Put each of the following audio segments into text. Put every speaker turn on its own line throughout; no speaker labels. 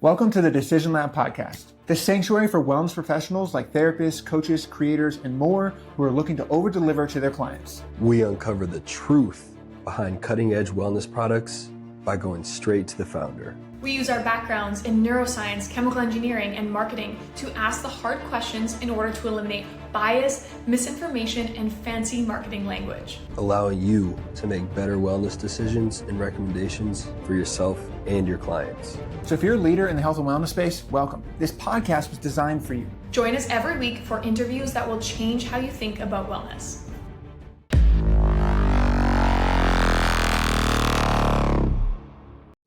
Welcome to the Decision Lab podcast, the sanctuary for wellness professionals like therapists, coaches, creators, and more who are looking to over-deliver to their clients.
We uncover the truth behind cutting-edge wellness products by going straight to the founder.
We use our backgrounds in neuroscience, chemical engineering, and marketing to ask the hard questions in order to eliminate bias, misinformation, and fancy marketing language.
Allowing you to make better wellness decisions and recommendations for yourself and your clients.
So if you're a leader in the health and wellness space, welcome. This podcast was designed for you.
Join us every week for interviews that will change how you think about wellness.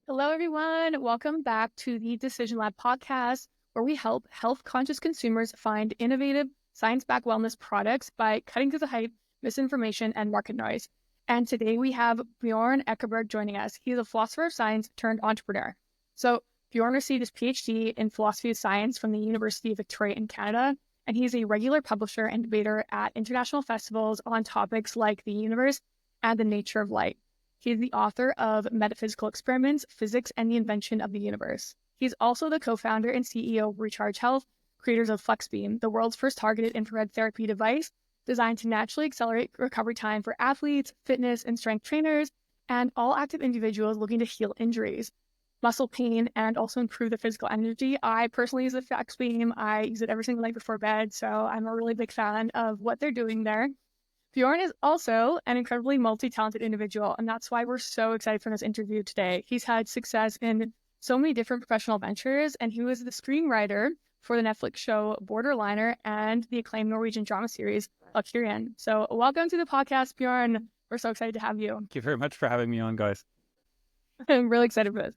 Hello, everyone. Welcome back to the Decision Lab podcast, where we help health-conscious consumers find innovative, science-backed wellness products by cutting through the hype, misinformation, and market noise. And today we have Bjorn Ekeberg joining us. He's a philosopher of science turned entrepreneur. So Bjorn received his PhD in philosophy of science from the University of Victoria in Canada, and he's a regular publisher and debater at international festivals on topics like the universe and the nature of light. He's the author of Metaphysical Experiments, Physics, and the Invention of the Universe. He's also the co-founder and CEO of Recharge Health, creators of Flexbeam, the world's first targeted infrared therapy device designed to naturally accelerate recovery time for athletes, fitness and strength trainers, and all active individuals looking to heal injuries, muscle pain, and also improve their physical energy. I personally use the Flexbeam. I use it every single night before bed, so I'm a really big fan of what they're doing there. Bjorn is also an incredibly multi-talented individual, and that's why we're so excited for this interview today. He's had success in so many different professional ventures, and he was the screenwriter for the Netflix show Borderliner and the acclaimed Norwegian drama series Valkyrien. So welcome to the podcast, Bjorn. We're so excited to have you.
Thank you very much for having me on, guys.
I'm really excited for this.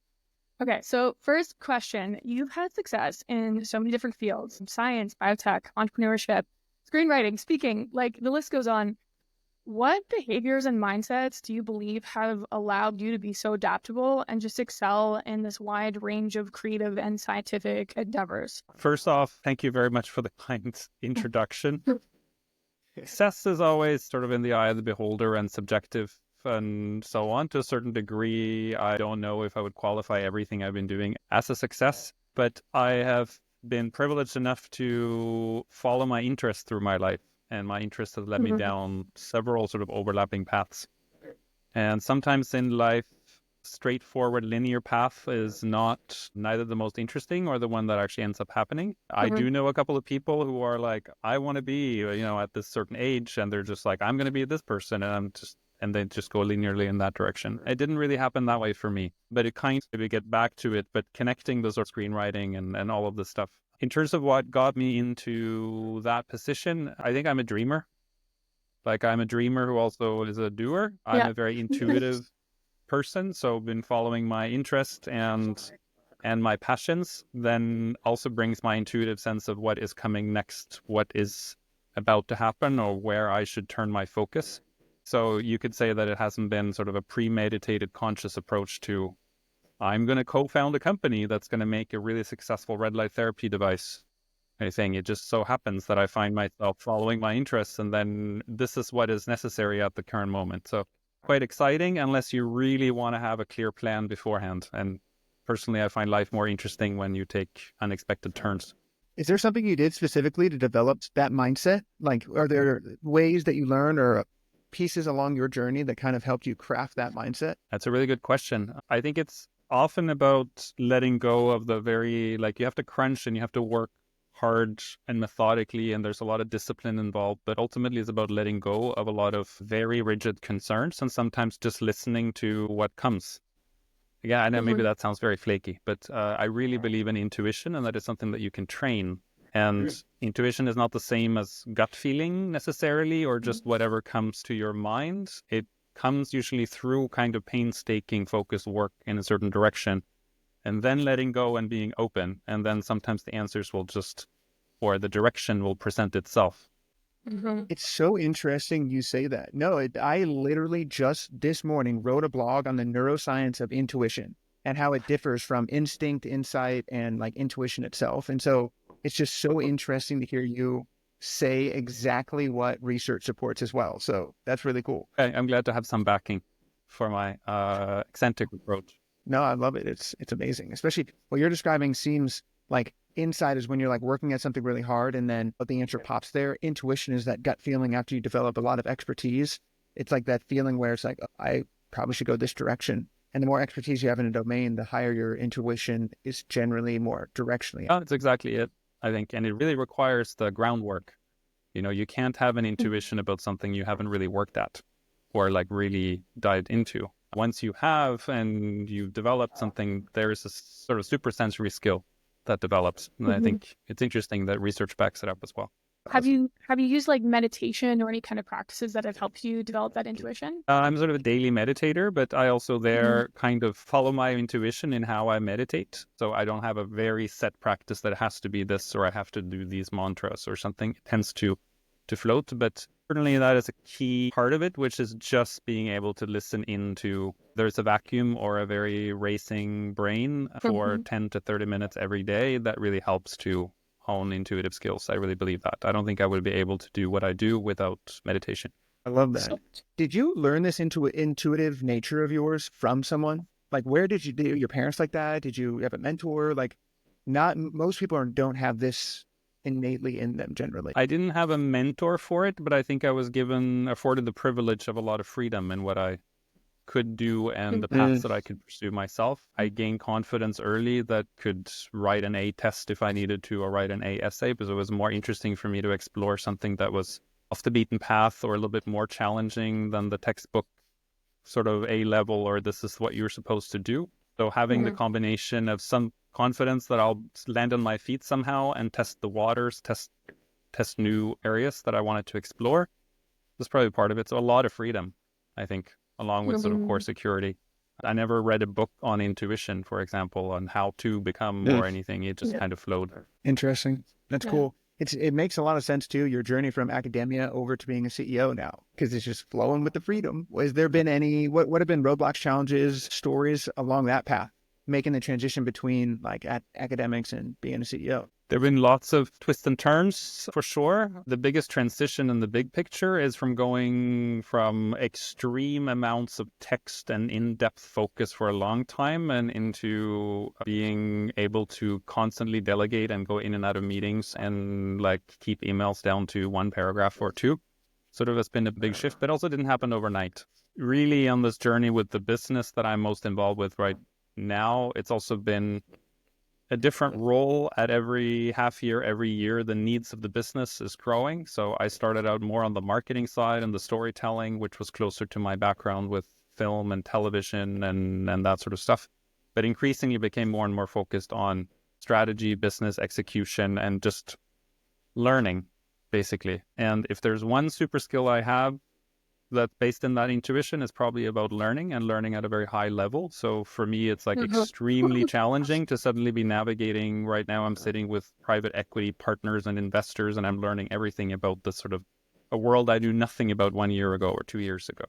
Okay, so first question. You've had success in so many different fields: science, biotech, entrepreneurship, screenwriting, speaking, like the list goes on. What behaviors and mindsets do you believe have allowed you to be so adaptable and just excel in this wide range of creative and scientific endeavors?
First off, thank you very much for the kind introduction. Success is always sort of in the eye of the beholder and subjective and so on. To a certain degree, I don't know if I would qualify everything I've been doing as a success, but I have been privileged enough to follow my interests through my life. And my interest has led me down several sort of overlapping paths. And sometimes in life, straightforward linear path is neither the most interesting or the one that actually ends up happening. I do know a couple of people who are like, I want to be, at this certain age, and they're just like, I'm going to be this person, and they just go linearly in that direction. It didn't really happen that way for me, but it kind of, maybe get back to it, but connecting the sort of screenwriting and all of this stuff. In terms of what got me into that position, I think I'm a dreamer. Like, I'm a dreamer who also is a doer. I'm a very intuitive person, so been following my interest and my passions, then also brings my intuitive sense of what is coming next, what is about to happen, or where I should turn my focus. So you could say that it hasn't been sort of a premeditated, conscious approach to, I'm going to co-found a company that's going to make a really successful red light therapy device. I think it just so happens that I find myself following my interests, and then this is what is necessary at the current moment. So quite exciting, unless you really want to have a clear plan beforehand. And personally, I find life more interesting when you take unexpected turns.
Is there something you did specifically to develop that mindset? Like, are there ways that you learned or pieces along your journey that kind of helped you craft that mindset?
That's a really good question. I think it's often about letting go of the you have to crunch and you have to work hard and methodically, and there's a lot of discipline involved, but ultimately it's about letting go of a lot of very rigid concerns and sometimes just listening to what comes. Again, I know maybe that sounds very flaky, but I really believe in intuition, and that is something that you can train. And intuition is not the same as gut feeling necessarily, or just whatever comes to your mind. It comes usually through kind of painstaking focused work in a certain direction, and then letting go and being open. And then sometimes the answers will or the direction will present itself.
It's so interesting you say that. No, I literally just this morning wrote a blog on the neuroscience of intuition and how it differs from instinct, insight, and like intuition itself. And so it's just so interesting to hear you say exactly what research supports as well. So that's really cool.
I'm glad to have some backing for my eccentric approach.
No, I love it. It's amazing. Especially what you're describing seems like insight is when you're like working at something really hard and then the answer pops there. Intuition is that gut feeling after you develop a lot of expertise. It's like that feeling where it's like, "Oh, I probably should go this direction." And the more expertise you have in a domain, the higher your intuition is generally more directionally.
Oh, that's exactly it, I think. And it really requires the groundwork. You can't have an intuition about something you haven't really worked at or like really dived into. Once you have and you've developed something, there is a sort of supersensory skill that develops. And I think it's interesting that research backs it up as well.
Have you used like meditation or any kind of practices that have helped you develop that intuition?
I'm sort of a daily meditator, but I also kind of follow my intuition in how I meditate. So I don't have a very set practice that has to be this or I have to do these mantras or something. It tends to float, but certainly that is a key part of it, which is just being able to listen into there's a vacuum or a very racing brain for 10 to 30 minutes every day. That really helps to hone intuitive skills. I really believe that. I don't think I would be able to do what I do without meditation.
I love that. Did you learn this intuitive nature of yours from someone? Like, where did you do your parents like that? Did you have a mentor? Like, not most people don't have this innately in them generally.
I didn't have a mentor for it, but I think I was afforded the privilege of a lot of freedom in what I could do and the paths that I could pursue myself. I gained confidence early that could write an A test if I needed to or write an A essay because it was more interesting for me to explore something that was off the beaten path or a little bit more challenging than the textbook sort of A level or this is what you're supposed to do. So having the combination of some confidence that I'll land on my feet somehow and test the waters, test new areas that I wanted to explore was probably part of it. So a lot of freedom, I think, along with sort of core security. I never read a book on intuition, for example, on how to become or anything. It just kind of flowed.
Interesting. That's cool. It makes a lot of sense too, your journey from academia over to being a CEO now, because it's just flowing with the freedom. Has there been what have been roadblocks, challenges, stories along that path, making the transition between like academics and being a CEO?
There have been lots of twists and turns for sure. The biggest transition in the big picture is from going from extreme amounts of text and in-depth focus for a long time and into being able to constantly delegate and go in and out of meetings and like keep emails down to one paragraph or two. Sort of has been a big shift, but also didn't happen overnight. Really on this journey with the business that I'm most involved with right now, it's also been a different role at every half year, every year. The needs of the business is growing. So I started out more on the marketing side and the storytelling, which was closer to my background with film and television and that sort of stuff. But increasingly became more and more focused on strategy, business execution, and just learning, basically. And if there's one super skill I have that's based in that intuition is probably about learning and learning at a very high level. So for me, it's like extremely challenging to suddenly be navigating. Right now, I'm sitting with private equity partners and investors, and I'm learning everything about this sort of a world I knew nothing about 1 year ago or 2 years ago.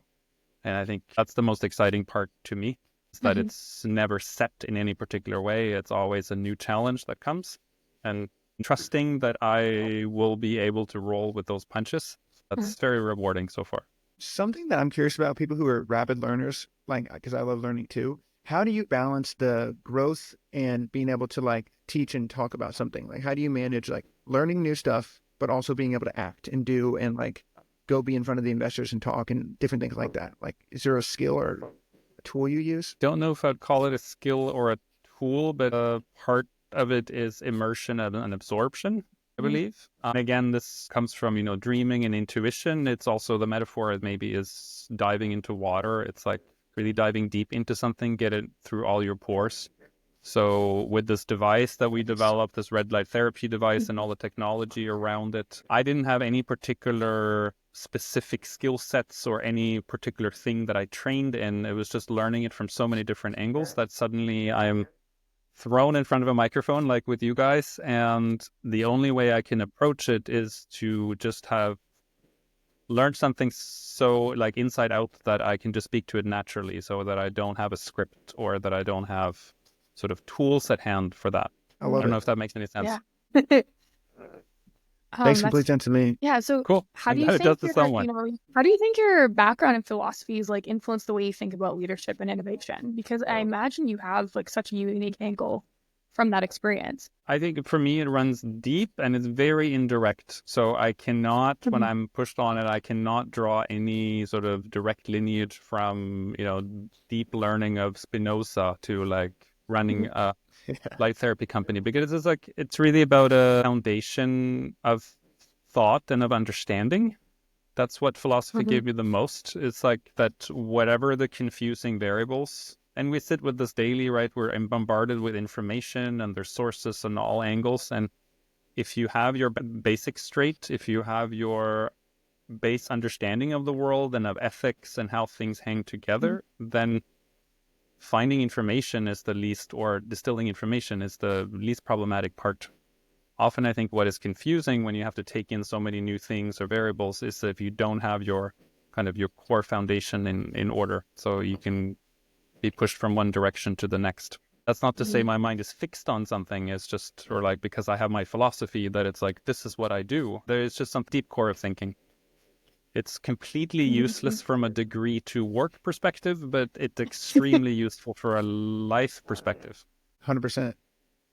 And I think that's the most exciting part to me, is that it's never set in any particular way. It's always a new challenge that comes. And trusting that I will be able to roll with those punches, that's very rewarding so far.
Something that I'm curious about, people who are rapid learners, like, because I love learning too, how do you balance the growth and being able to like teach and talk about something? Like, how do you manage like learning new stuff, but also being able to act and do and like go be in front of the investors and talk and different things like that? Like, is there a skill or a tool you use?
Don't know if I'd call it a skill or a tool, but a part of it is immersion and absorption, I believe. And again, this comes from, dreaming and intuition. It's also the metaphor maybe is diving into water. It's like really diving deep into something, get it through all your pores. So with this device that we developed, this red light therapy device and all the technology around it, I didn't have any particular specific skill sets or any particular thing that I trained in. It was just learning it from so many different angles that suddenly I'm thrown in front of a microphone like with you guys, and the only way I can approach it is to just have learned something so like inside out that I can just speak to it naturally, so that I don't have a script or that I don't have sort of tools at hand for that. I don't know if that makes any sense.
Yeah.
Makes
That's
complete sense to me.
yeah. So
Cool.
how
I'm
do you
glad it does
think
to
your,
someone.
how do you think your background in philosophy is like influenced the way you think about leadership and innovation? Because I imagine you have like such a unique angle from that experience.
I think for me, it runs deep and it's very indirect. So I cannot, when
Mhm.
I'm pushed on it, I cannot draw any sort of direct lineage from, deep learning of Spinoza to like running a light therapy company, because it's like, it's really about a foundation of thought and of understanding. That's what philosophy
Mhm.
gave me the most. It's like that whatever the confusing variables, and we sit with this daily, right? We're bombarded with information and there's sources on all angles. And if you have your basics straight, if you have your base understanding of the world and of ethics and how things hang
Mhm.
together, then finding information is the least, or distilling information is the least problematic part. Often I think what is confusing when you have to take in so many new things or variables is that if you don't have your kind of your core foundation in order, so you can be pushed from one direction to the next. That's not to say
Mhm.
my mind is fixed on something. It's just, or like, because I have my philosophy that it's like, this is what I do. There is just some deep core of thinking. It's completely
Mhm.
useless from a degree to work perspective, but it's extremely useful for a life perspective.
100%.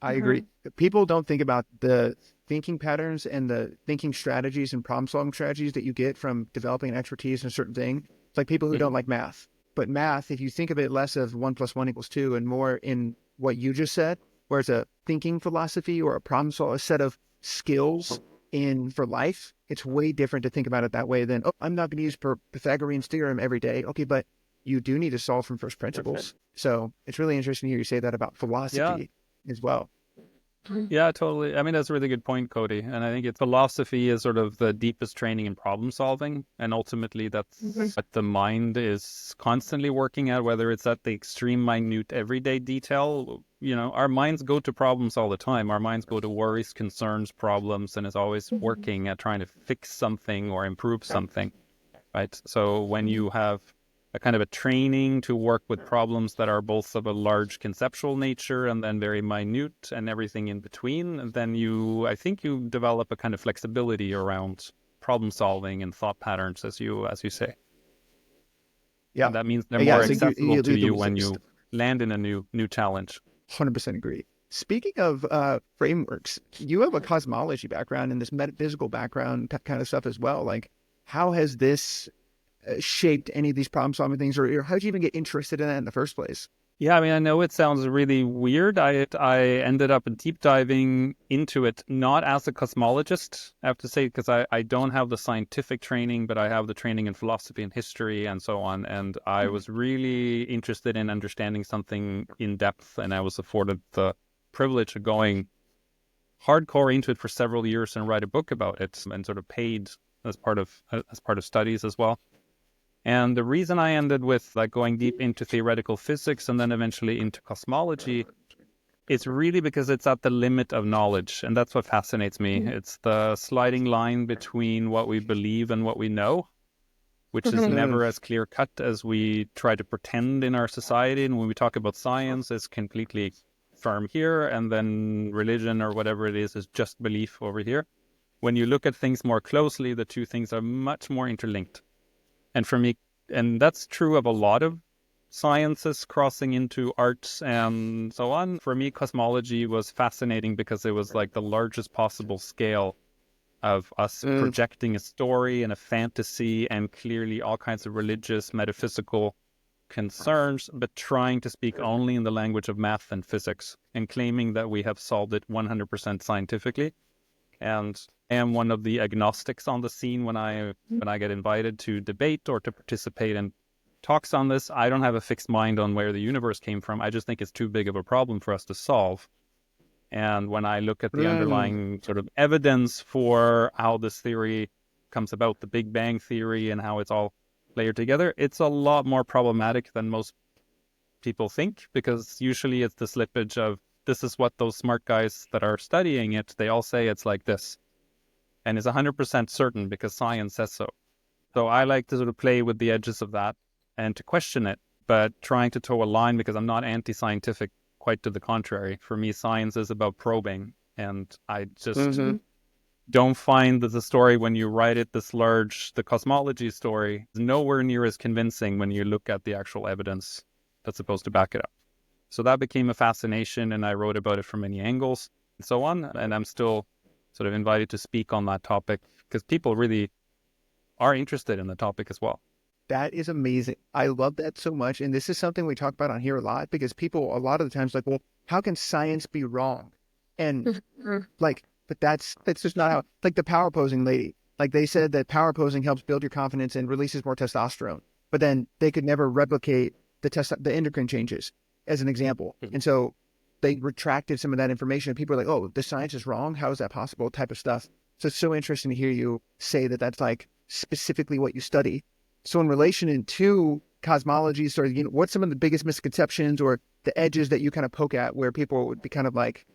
I agree.
Mhm.
People don't think about the thinking patterns and the thinking strategies and problem solving strategies that you get from developing an expertise in a certain thing. It's like people who don't like math. But math, if you think of it less of 1 + 1 = 2 and more in what you just said, whereas a thinking philosophy or a problem solve, a set of skills in for life, it's way different to think about it that way than, oh, I'm not going to use Pythagorean theorem every day. Okay, but you do need to solve from first principles. So it's really interesting to hear you say that about
Yeah,
philosophy as well.
yeah, totally. I mean, that's a really good point, Cody. And I think it's philosophy is sort of the deepest training in problem solving. And ultimately,
Mhm.
that's what the mind is constantly working at, whether it's at the extreme minute everyday detail. Our minds go to problems all the time. Our minds go to worries, concerns, problems, and is always
Mhm.
working at trying to fix something or improve something, right? So when you have a kind of a training to work with problems that are both of a large conceptual nature and then very minute and everything in between, then I think you develop a kind of flexibility around problem solving and thought patterns, as you say.
Yeah.
And that means they're
Yeah.
more
So
accessible to you when
you
you land in a new challenge.
100% agree. Speaking of frameworks, you have a cosmology background and this metaphysical background kind of stuff as well. Like, how has this shaped any of these problem solving things, or how did you even get interested in that in the first place?
Yeah, I mean, I know it sounds really weird. I ended up deep diving into it, not as a cosmologist, I have to say, because I don't have the scientific training, but I have the training in philosophy and history and so on. And I was really interested in understanding something in depth, and I was afforded the privilege of going hardcore into it for several years and write a book about it, and sort of paid as part of studies as well. And the reason I ended with like going deep into theoretical physics and then eventually into cosmology is really because it's at the limit of knowledge. And that's what fascinates me. It's the sliding line between what we believe and what we know, which is
Mhm.
never as clear cut as we try to pretend in our society. And when we talk about science, it's completely firm here. And then religion or whatever it is just belief over here. When you look at things more closely, the two things are much more interlinked. And for me, and that's true of a lot of sciences crossing into arts and so on. For me, cosmology was fascinating because it was like the largest possible scale of us
Mm,
projecting a story and a fantasy and clearly all kinds of religious, metaphysical concerns, but trying to speak only in the language of math and physics and claiming that we have solved it 100% scientifically. And I am one of the agnostics on the scene when I get invited to debate or to participate in talks on this. I don't have a fixed mind on where the universe came from. I just think it's too big of a problem for us to solve. And when I look at the
mm,
underlying sort of evidence for how this theory comes about, the Big Bang theory and how it's all layered together, it's a lot more problematic than most people think, because usually it's the slippage of this is what those smart guys that are studying it, they all say it's like this and is 100% certain because science says so. So I like to sort of play with the edges of that and to question it, but trying to toe a line because I'm not anti-scientific, quite to the contrary. For me, science is about probing, and I just
hmm
don't find that the story, when you write it this large, the cosmology story, is nowhere near as convincing when you look at the actual evidence that's supposed to back it up. So that became a fascination, and I wrote about it from many angles and so on. And I'm still sort of invited to speak on that topic because people really are interested in the topic as well.
That is amazing. I love that so much. And this is something we talk about on here a lot, because people a lot of the times like, well, how can science be wrong? And like, but that's just not how, like the power posing lady, like they said that power posing helps build your confidence and releases more testosterone, but then they could never replicate the endocrine changes as an example. And so they retracted some of that information, and people are like, oh, the science is wrong. How is that possible? Type of stuff. So it's so interesting to hear you say that that's like specifically what you study. So in relation to cosmology, sort of, what's some of the biggest misconceptions or the edges that you kind of poke at where people would be kind of like,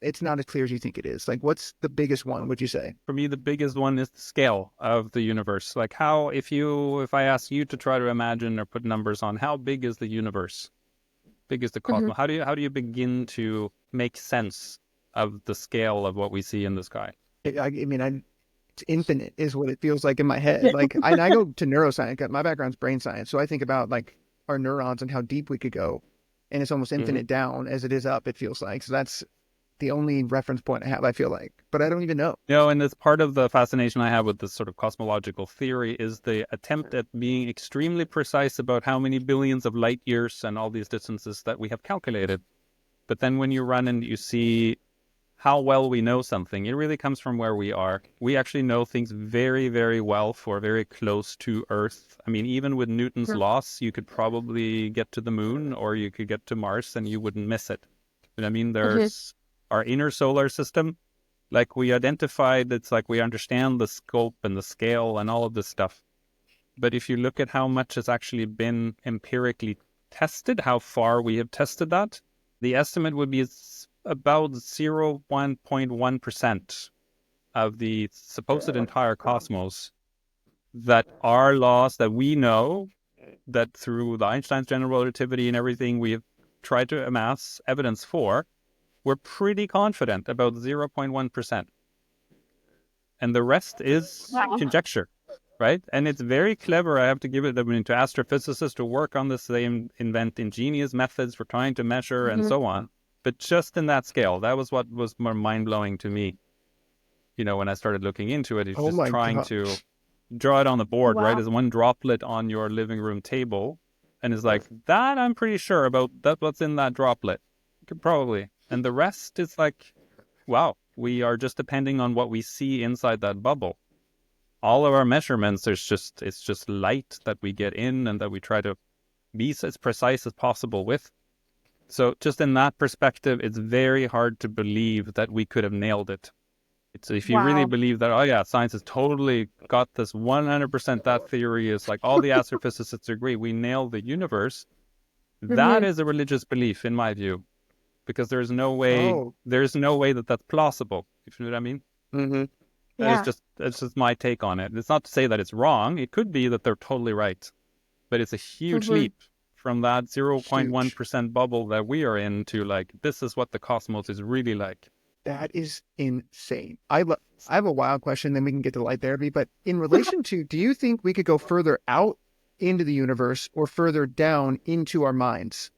it's not as clear as you think it is? Like, what's the biggest one, would you say?
For me, the biggest one is the scale of the universe. Like how, if I ask you to try to imagine or put numbers on how big is the universe, big is the cosmos, how do you begin to make sense of the scale of what we see in the sky?
It's infinite is what it feels like in my head. Like I go to neuroscience. My background's brain science, so I think about like our neurons and how deep we could go, and it's almost infinite down as it is up. It feels like. So that's the only reference point I have, I feel like, but I don't even know.
No, and it's part of the fascination I have with this sort of cosmological theory is the attempt at being extremely precise about how many billions of light years and all these distances that we have calculated. But then when you run and you see how well we know something, it really comes from where we are. We actually know things very, very well for very close to Earth. I mean, even with Newton's laws, you could probably get to the moon or you could get to Mars and you wouldn't miss it. But I mean, there's our inner solar system, like we identified, it's like we understand the scope and the scale and all of this stuff. But if you look at how much has actually been empirically tested, how far we have tested that, the estimate would be about 0.1% of the supposed entire cosmos that are laws that we know that through the Einstein's general relativity and everything we have tried to amass evidence for. We're pretty confident about 0.1%. And the rest is conjecture, right? And it's very clever. I have to give it to astrophysicists to work on this. They invent ingenious methods for trying to measure and so on. But just in that scale, that was what was more mind-blowing to me. When I started looking into it, it's just trying to draw it on the board, right? As one droplet on your living room table. And it's like, that I'm pretty sure about that what's in that droplet. You could probably... And the rest is like, wow, we are just depending on what we see inside that bubble. All of our measurements, it's just light that we get in and that we try to be as precise as possible with. So just in that perspective, it's very hard to believe that we could have nailed it. If you really believe that, oh yeah, science has totally got this 100%, that theory is like all the astrophysicists agree, we nailed the universe. That is a religious belief in my view. Because there's no way that that's plausible. If you know what I mean? It's just my take on it. It's not to say that it's wrong. It could be that they're totally right, but it's a huge leap from that 0.1% bubble that we are in to like this is what the cosmos is really like.
That is insane. I have a wild question, then we can get to light therapy. But in relation to, do you think we could go further out into the universe or further down into our minds?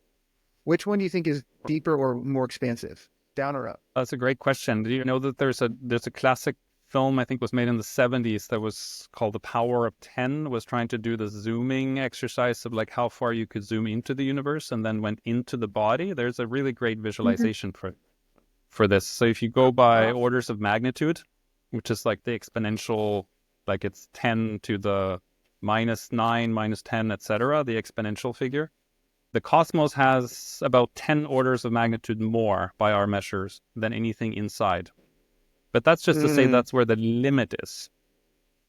Which one do you think is deeper or more expansive, down or up?
That's a great question. Do you know that there's a classic film, I think was made in the 70s that was called The Power of 10, was trying to do the zooming exercise of like how far you could zoom into the universe and then went into the body. There's a really great visualization for this. So if you go by orders of magnitude, which is like the exponential, like it's 10 to the -9, -10, etc., the exponential figure. The cosmos has about 10 orders of magnitude more by our measures than anything inside. But that's just to say that's where the limit is.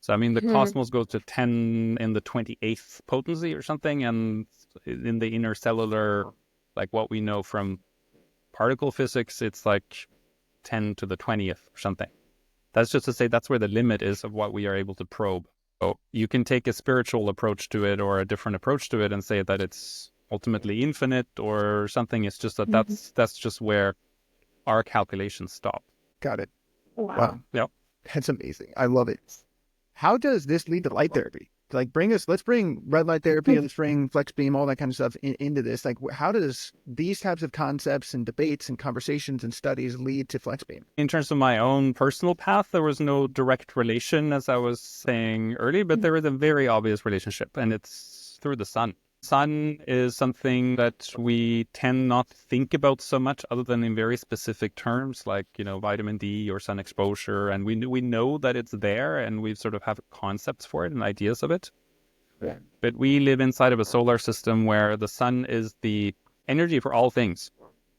So, I mean, the cosmos goes to 10 in the 28th potency or something. And in the intercellular, like what we know from particle physics, it's like 10 to the 20th or something. That's just to say that's where the limit is of what we are able to probe. So you can take a spiritual approach to it or a different approach to it and say that it's ultimately infinite or something. It's just that that's just where our calculations stop.
Got it.
Wow.
Yep.
That's amazing. I love it. How does this lead to light therapy? Like, let's bring red light therapy, let's bring Flexbeam, all that kind of stuff into this. Like, how does these types of concepts and debates and conversations and studies lead to Flexbeam?
In terms of my own personal path, there was no direct relation, as I was saying earlier, but there is a very obvious relationship, and it's through the sun. Sun is something that we tend not to think about so much other than in very specific terms like, vitamin D or sun exposure. And we know that it's there and we sort of have concepts for it and ideas of it. Yeah. But we live inside of a solar system where the sun is the energy for all things.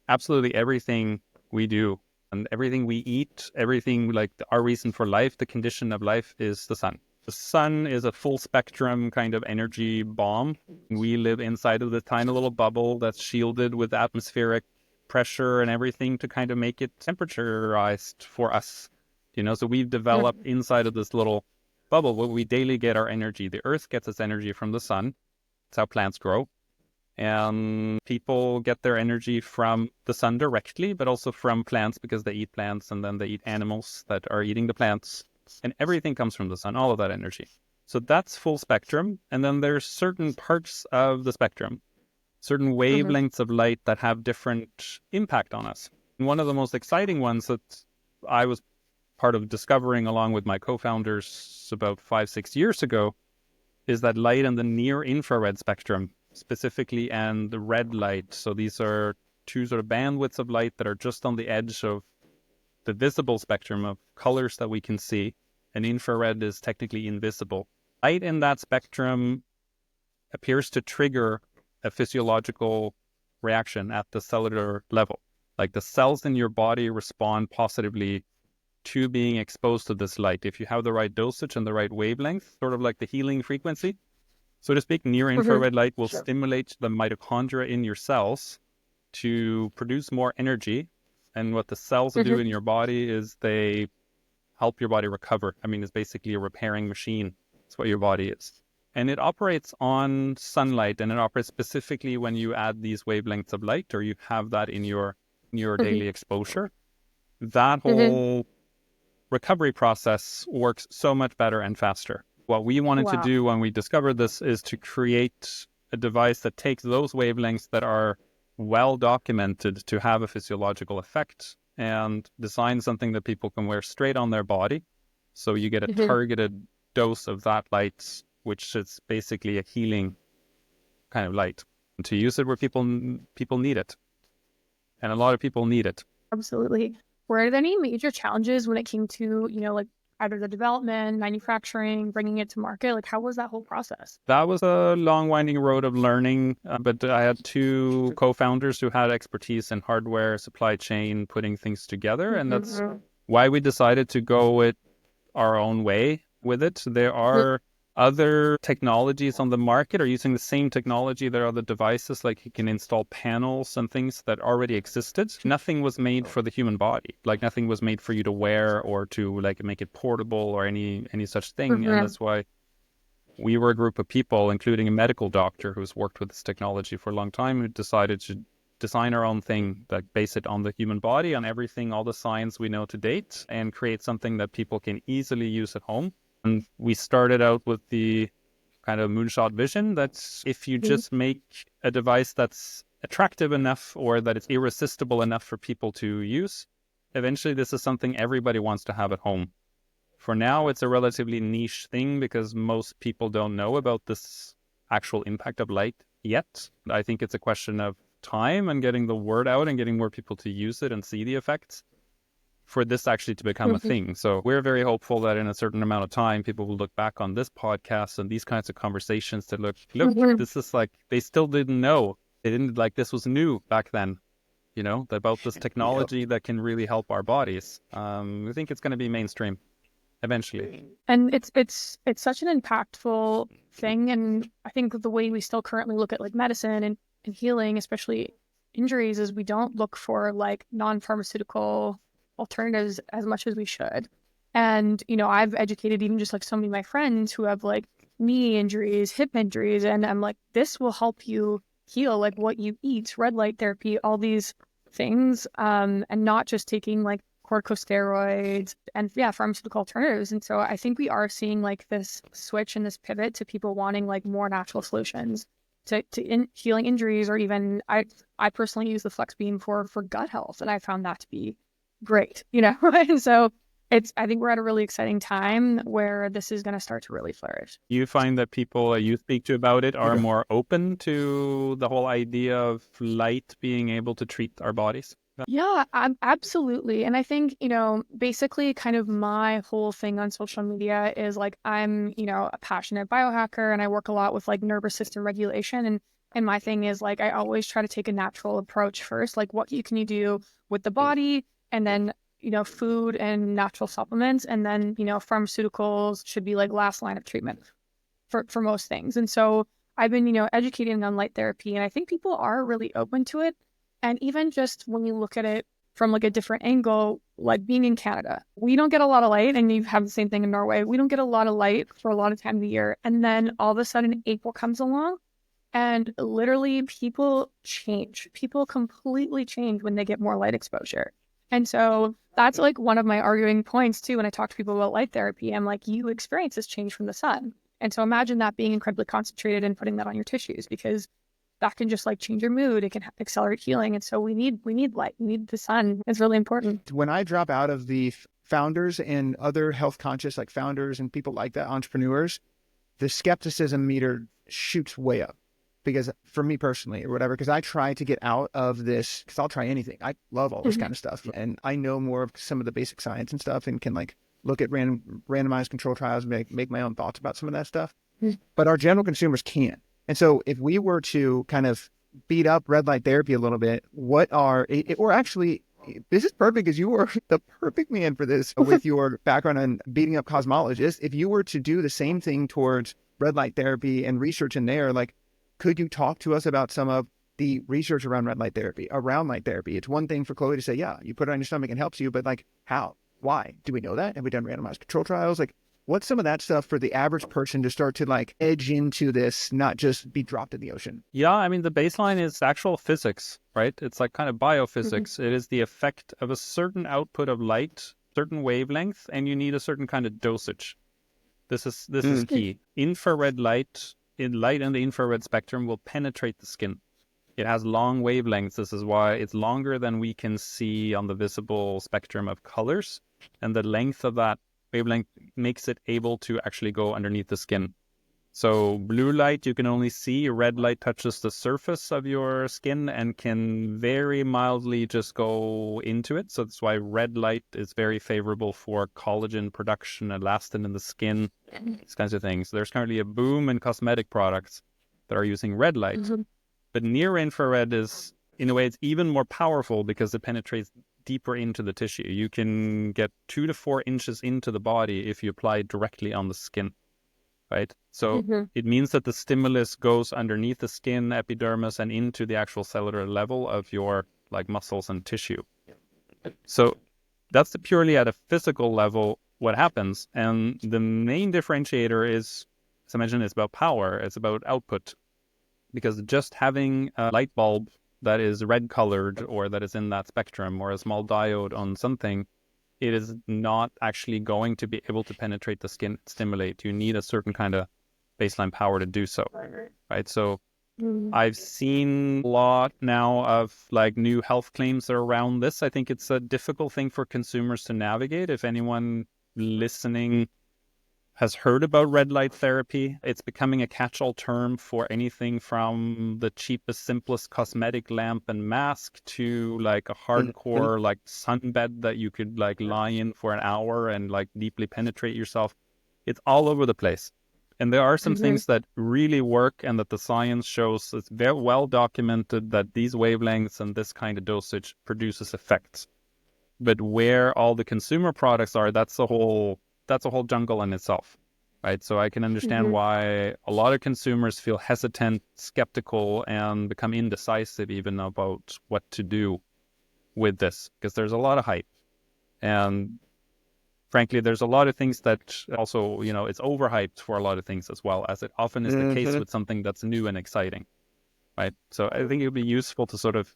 Absolutely everything we do and everything we eat, everything like our reason for life, the condition of life is the sun. The sun is a full spectrum kind of energy bomb. We live inside of the tiny little bubble that's shielded with atmospheric pressure and everything to kind of make it temperaturized for us. So we've developed inside of this little bubble where we daily get our energy. The earth gets its energy from the sun. That's how plants grow. And people get their energy from the sun directly, but also from plants because they eat plants and then they eat animals that are eating the plants. And everything comes from the sun, all of that energy. So that's full spectrum. And then there's certain parts of the spectrum, certain wavelengths of light that have different impact on us. And one of the most exciting ones that I was part of discovering along with my co-founders about 5-6 years ago is that light in the near infrared spectrum specifically and the red light. So these are two sort of bandwidths of light that are just on the edge of the visible spectrum of colors that we can see, and infrared is technically invisible. Light in that spectrum appears to trigger a physiological reaction at the cellular level. Like the cells in your body respond positively to being exposed to this light. If you have the right dosage and the right wavelength, sort of like the healing frequency, so to speak, near infrared light will stimulate the mitochondria in your cells to produce more energy. And what the cells do in your body is they help your body recover. I mean, it's basically a repairing machine. That's what your body is. And it operates on sunlight, and it operates specifically when you add these wavelengths of light or you have that in your daily exposure. That whole recovery process works so much better and faster. What we wanted to do when we discovered this is to create a device that takes those wavelengths that are well documented to have a physiological effect and design something that people can wear straight on their body. So you get a targeted dose of that light, which is basically a healing kind of light. And to use it where people need it. And a lot of people need it.
Absolutely. Were there any major challenges when it came to, like either the development, manufacturing, bringing it to market? Like, how was that whole process?
That was a long, winding road of learning. But I had two co-founders who had expertise in hardware, supply chain, putting things together. And that's why we decided to go it our own way with it. There are other technologies on the market are using the same technology. There are other devices, like you can install panels and things that already existed. Nothing was made for the human body. Like nothing was made for you to wear or to like make it portable or any such thing. And that's why we were a group of people, including a medical doctor who's worked with this technology for a long time, who decided to design our own thing, that base it on the human body, on everything, all the science we know to date, and create something that people can easily use at home. And we started out with the kind of moonshot vision that if you just make a device that's attractive enough or that it's irresistible enough for people to use, eventually this is something everybody wants to have at home. For now, it's a relatively niche thing because most people don't know about this actual impact of light yet. I think it's a question of time and getting the word out and getting more people to use it and see the effects for this actually to become a thing. So we're very hopeful that in a certain amount of time, people will look back on this podcast and these kinds of conversations to look, this is like, they still didn't know. They didn't like, this was new back then, about this technology that can really help our bodies. I think it's going to be mainstream eventually.
And it's such an impactful thing. And I think the way we still currently look at like medicine and healing, especially injuries, is we don't look for like non-pharmaceutical alternatives as much as we should. And, I've educated even just like so many of my friends who have like knee injuries, hip injuries, and I'm like, this will help you heal, like what you eat, red light therapy, all these things, and not just taking like corticosteroids, and pharmaceutical alternatives. And so I think we are seeing like this switch and this pivot to people wanting like more natural solutions to healing injuries, or even I personally use the Flexbeam for gut health, and I found that to be great, And so I think we're at a really exciting time where this is going to start to really flourish.
You find that people you speak to about it are more open to the whole idea of light being able to treat our bodies?
Yeah, absolutely. And I think, basically kind of my whole thing on social media is like, I'm, a passionate biohacker, and I work a lot with like nervous system regulation. And my thing is like, I always try to take a natural approach first, like what can you do with the body, and then, food and natural supplements. And then, pharmaceuticals should be like last line of treatment for most things. And so I've been, educating on light therapy, and I think people are really open to it. And even just when you look at it from like a different angle, like being in Canada, we don't get a lot of light, and you have the same thing in Norway. We don't get a lot of light for a lot of time of the year. And then all of a sudden April comes along, and literally people change. People completely change when they get more light exposure. And so that's like one of my arguing points too. When I talk to people about light therapy, I'm like, you experience this change from the sun. And so imagine that being incredibly concentrated and putting that on your tissues, because that can just like change your mood. It can accelerate healing. And so we need light. We need the sun. It's really important.
When I drop out of the founders and other health conscious like founders and people like that, entrepreneurs, the skepticism meter shoots way up. Because for me personally or whatever, because I try to get out of this, because I'll try anything. I love all this kind of stuff. And I know more of some of the basic science and stuff, and can like look at randomized control trials and make my own thoughts about some of that stuff. But our general consumers can't. And so if we were to kind of beat up red light therapy a little bit, or actually, this is perfect because you are the perfect man for this with your background on beating up cosmologists. If you were to do the same thing towards red light therapy and research in there, like, could you talk to us about some of the research around red light therapy, around light therapy? It's one thing for Chloe to say, yeah, you put it on your stomach and it helps you, but like, how? Why? Do we know that? Have we done randomized control trials? Like, what's some of that stuff for the average person to start to like edge into this, not just be dropped in the ocean?
Yeah, I mean, the baseline is actual physics, right? It's like kind of biophysics. It is the effect of a certain output of light, certain wavelength, and you need a certain kind of dosage. This is key. Infrared light in the infrared spectrum will penetrate the skin. It has long wavelengths. This is why it's longer than we can see on the visible spectrum of colors. And the length of that wavelength makes it able to actually go underneath the skin. So blue light, you can only see. Red light touches the surface of your skin and can very mildly just go into it. So that's why red light is very favorable for collagen production, elastin in the skin, these kinds of things. There's currently a boom in cosmetic products that are using red light. But near infrared is, in a way, it's even more powerful because it penetrates deeper into the tissue. You can get 2 to 4 inches into the body if you apply it directly on the skin, right? So it means that the stimulus goes underneath the skin, epidermis, and into the actual cellular level of your like muscles and tissue. So that's purely at a physical level what happens. And the main differentiator is, as I mentioned, it's about power. It's about output. Because just having a light bulb that is red colored or that is in that spectrum, or a small diode on something, it is not actually going to be able to penetrate the skin, stimulate. You need a certain kind of baseline power to do so, right? So I've seen a lot now of like new health claims that are around this. I think it's a difficult thing for consumers to navigate. If anyone listening has heard about red light therapy, it's becoming a catch-all term for anything from the cheapest, simplest cosmetic lamp and mask to like a hardcore like sunbed that you could like lie in for an hour and like deeply penetrate yourself. It's all over the place. And there are some things that really work, and that the science shows it's very well documented that these wavelengths and this kind of dosage produces effects. But where all the consumer products are, that's a whole jungle in itself, right? So I can understand why a lot of consumers feel hesitant, skeptical, and become indecisive even about what to do with this, because there's a lot of hype. And frankly, there's a lot of things that also, it's overhyped for a lot of things as well, as it often is the case with something that's new and exciting, right? So I think it would be useful to sort of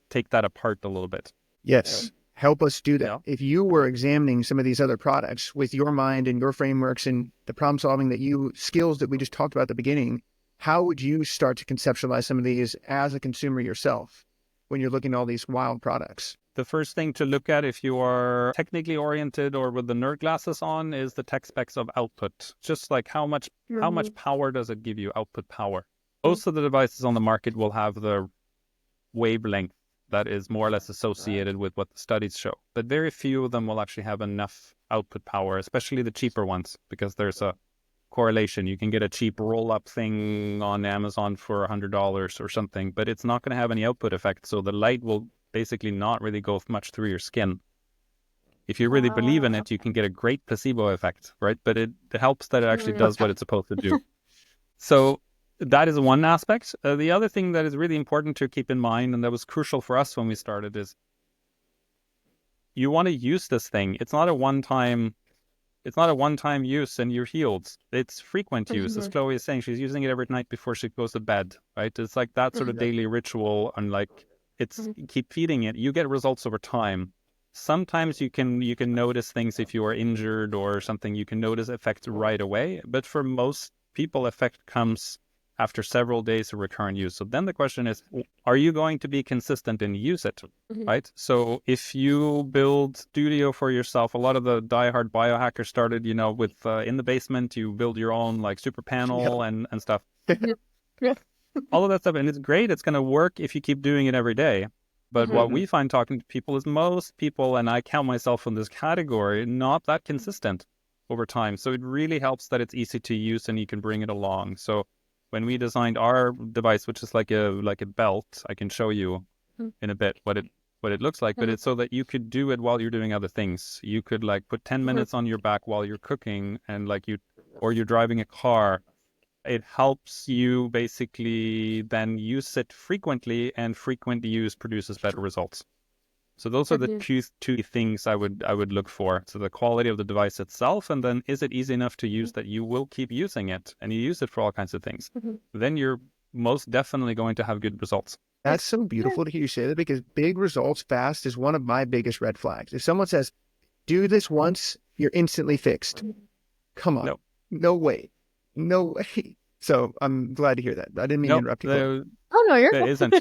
take that apart a little bit.
Yes. help us do that.
Yeah.
If you were examining some of these other products with your mind and your frameworks and the problem solving skills that we just talked about at the beginning, how would you start to conceptualize some of these as a consumer yourself when you're looking at all these wild products?
The first thing to look at if you are technically oriented or with the nerd glasses on is the tech specs of output. Just like how much power does it give you, output power. Most of the devices on the market will have the wavelength that is more or less associated with what the studies show. But very few of them will actually have enough output power, especially the cheaper ones, because there's a correlation. You can get a cheap roll-up thing on Amazon for $100 or something, but it's not going to have any output effect. So the light will basically not really go much through your skin. If you really believe in it, you can get a great placebo effect, right? But it helps that it actually does what it's supposed to do. So that is one aspect. The other thing that is really important to keep in mind, and that was crucial for us when we started, is you want to use this thing. It's not a one-time use and you're healed. It's frequent use. As Chloe is saying, she's using it every night before she goes to bed, right? It's like that sort of daily ritual, and like keep feeding it. You get results over time. Sometimes you can notice things if you are injured or something. You can notice effects right away, but for most people, effect comes after several days of recurrent use. So then the question is, are you going to be consistent and use it, right? So if you build studio for yourself, a lot of the diehard biohackers started, with in the basement, you build your own like super panel and stuff. All of that stuff. And it's great. It's going to work if you keep doing it every day. But what we find talking to people is most people, and I count myself in this category, not that consistent over time. So it really helps that it's easy to use and you can bring it along. So when we designed our device, which is like a belt, I can show you in a bit what it looks like, but it's so that you could do it while you're doing other things. You could like put 10 minutes on your back while you're cooking and or you're driving a car. It helps you basically then use it frequently, and frequent use produces better results. So those are the two things I would look for. So the quality of the device itself, and then is it easy enough to use that you will keep using it and you use it for all kinds of things. Then you're most definitely going to have good results.
That's so beautiful to hear you say that, because big results fast is one of my biggest red flags. If someone says, do this once, you're instantly fixed. Come on. No way. No way. So I'm glad to hear that. I didn't mean to interrupt you.
Oh, no, you're
there isn't.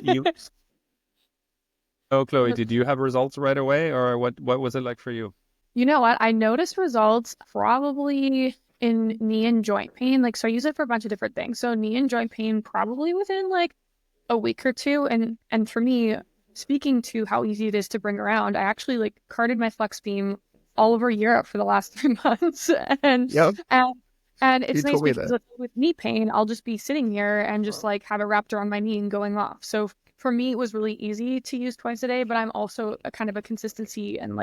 Oh, Chloe, did you have results right away, or what was it like for you?
You know what? I noticed results probably in knee and joint pain. So I use it for a bunch of different things. So knee and joint pain probably within like a week or two. And for me, speaking to how easy it is to bring around, I actually carted my Flexbeam all over Europe for the last 3 months. And it's nice because with knee pain, I'll just be sitting here and just have it wrapped around my knee and going off. So for me, it was really easy to use twice a day, but I'm also a kind of a consistency and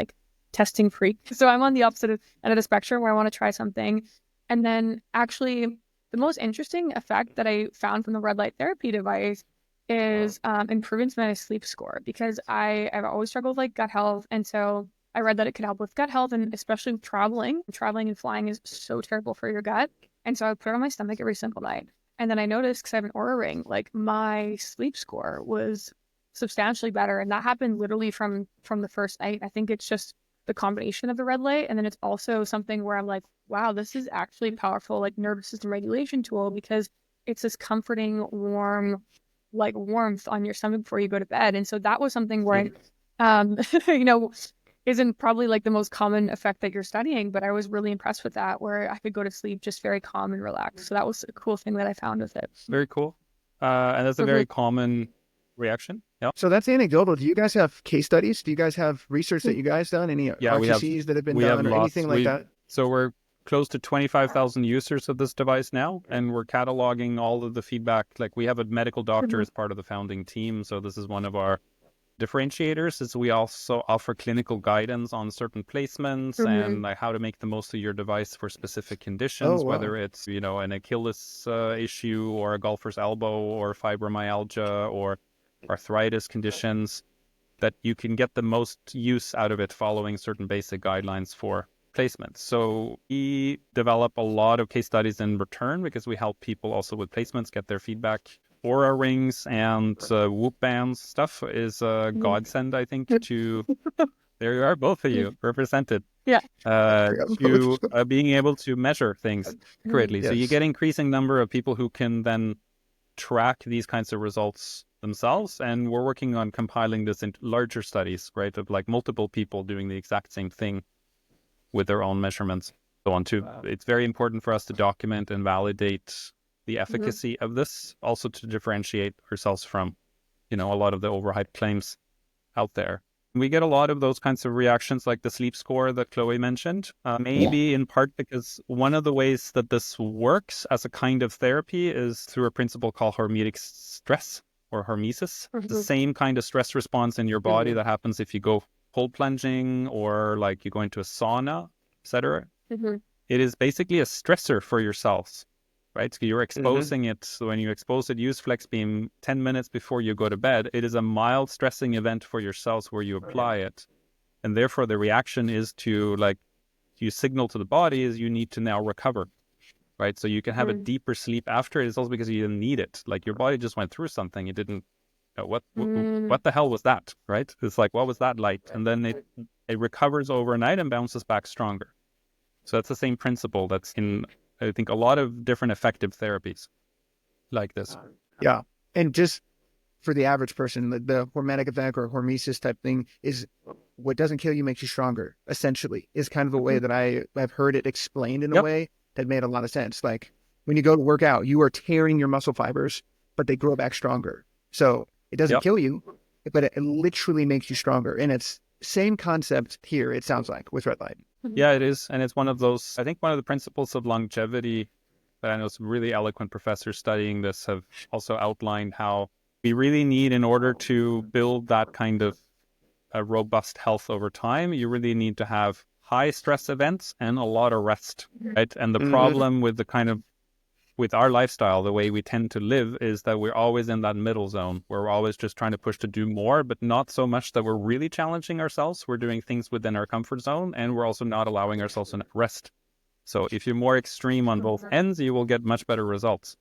testing freak. So I'm on the opposite end of the spectrum where I want to try something. And then actually the most interesting effect that I found from the red light therapy device is improvements in my sleep score, because I've always struggled with gut health. And so I read that it could help with gut health, and especially with traveling. Traveling and flying is so terrible for your gut. And so I would put it on my stomach every single night. And then I noticed, because I have an Oura ring, my sleep score was substantially better. And that happened literally from the first night. I think it's just the combination of the red light. And then it's also something where I'm like, wow, this is actually a powerful nervous system regulation tool, because it's this comforting, warm, warmth on your stomach before you go to bed. And so that was something where, isn't probably the most common effect that you're studying, but I was really impressed with that, where I could go to sleep just very calm and relaxed. So that was a cool thing that I found with it.
Very cool. And that's a very common reaction. Yeah.
So that's anecdotal. Do you guys have case studies? Do you guys have research that you guys done? Any RTCs that have been done, or anything like that?
So we're close to 25,000 users of this device now, and we're cataloging all of the feedback. We have a medical doctor as part of the founding team. So this is one of our differentiators, is we also offer clinical guidance on certain placements and how to make the most of your device for specific conditions, whether it's an Achilles issue, or a golfer's elbow, or fibromyalgia, or arthritis conditions, that you can get the most use out of it following certain basic guidelines for placements. So we develop a lot of case studies in return, because we help people also with placements get their feedback. Oura rings and Whoop bands stuff is a godsend, I think, to There you are, both of you represented.
Yeah.
To being able to measure things accurately. So you
Yes.
get increasing number of people who can then track these kinds of results themselves. And we're working on compiling this into larger studies, right, of like multiple people doing the exact same thing with their own measurements. So on too. It's very important for us to document and validate the efficacy of this, also to differentiate ourselves from, a lot of the overhyped claims out there. We get a lot of those kinds of reactions, like the sleep score that Chloe mentioned, maybe in part because one of the ways that this works as a kind of therapy is through a principle called hormetic stress or hormesis. The same kind of stress response in your body that happens if you go cold plunging or like you go into a sauna, etc. It is basically a stressor for your cells. Right? So you're exposing it. So when you expose it, use Flexbeam 10 minutes before you go to bed. It is a mild stressing event for your cells where you apply it. And therefore the reaction is to you signal to the body is you need to now recover. Right? So you can have a deeper sleep after. It's also because you didn't need it. Like your body just went through something. It didn't, what the hell was that? Right? It's like, what was that like? And then it recovers overnight and bounces back stronger. So that's the same principle that's in, I think, a lot of different effective therapies like this.
Yeah. And just for the average person, the hormetic effect or hormesis type thing is what doesn't kill you makes you stronger, essentially, is kind of the way that I've heard it explained in a way that made a lot of sense. Like when you go to work out, you are tearing your muscle fibers, but they grow back stronger. So it doesn't kill you, but it literally makes you stronger. And it's same concept here, it sounds like, with red light.
Yeah, it is. And it's one of those, I think one of the principles of longevity that I know some really eloquent professors studying this have also outlined how we really need, in order to build that kind of a robust health over time, you really need to have high stress events and a lot of rest, right? And the problem with with our lifestyle, the way we tend to live, is that we're always in that middle zone where we're always just trying to push to do more, but not so much that we're really challenging ourselves. We're doing things within our comfort zone, and we're also not allowing ourselves enough rest. So if you're more extreme on both ends, you will get much better results,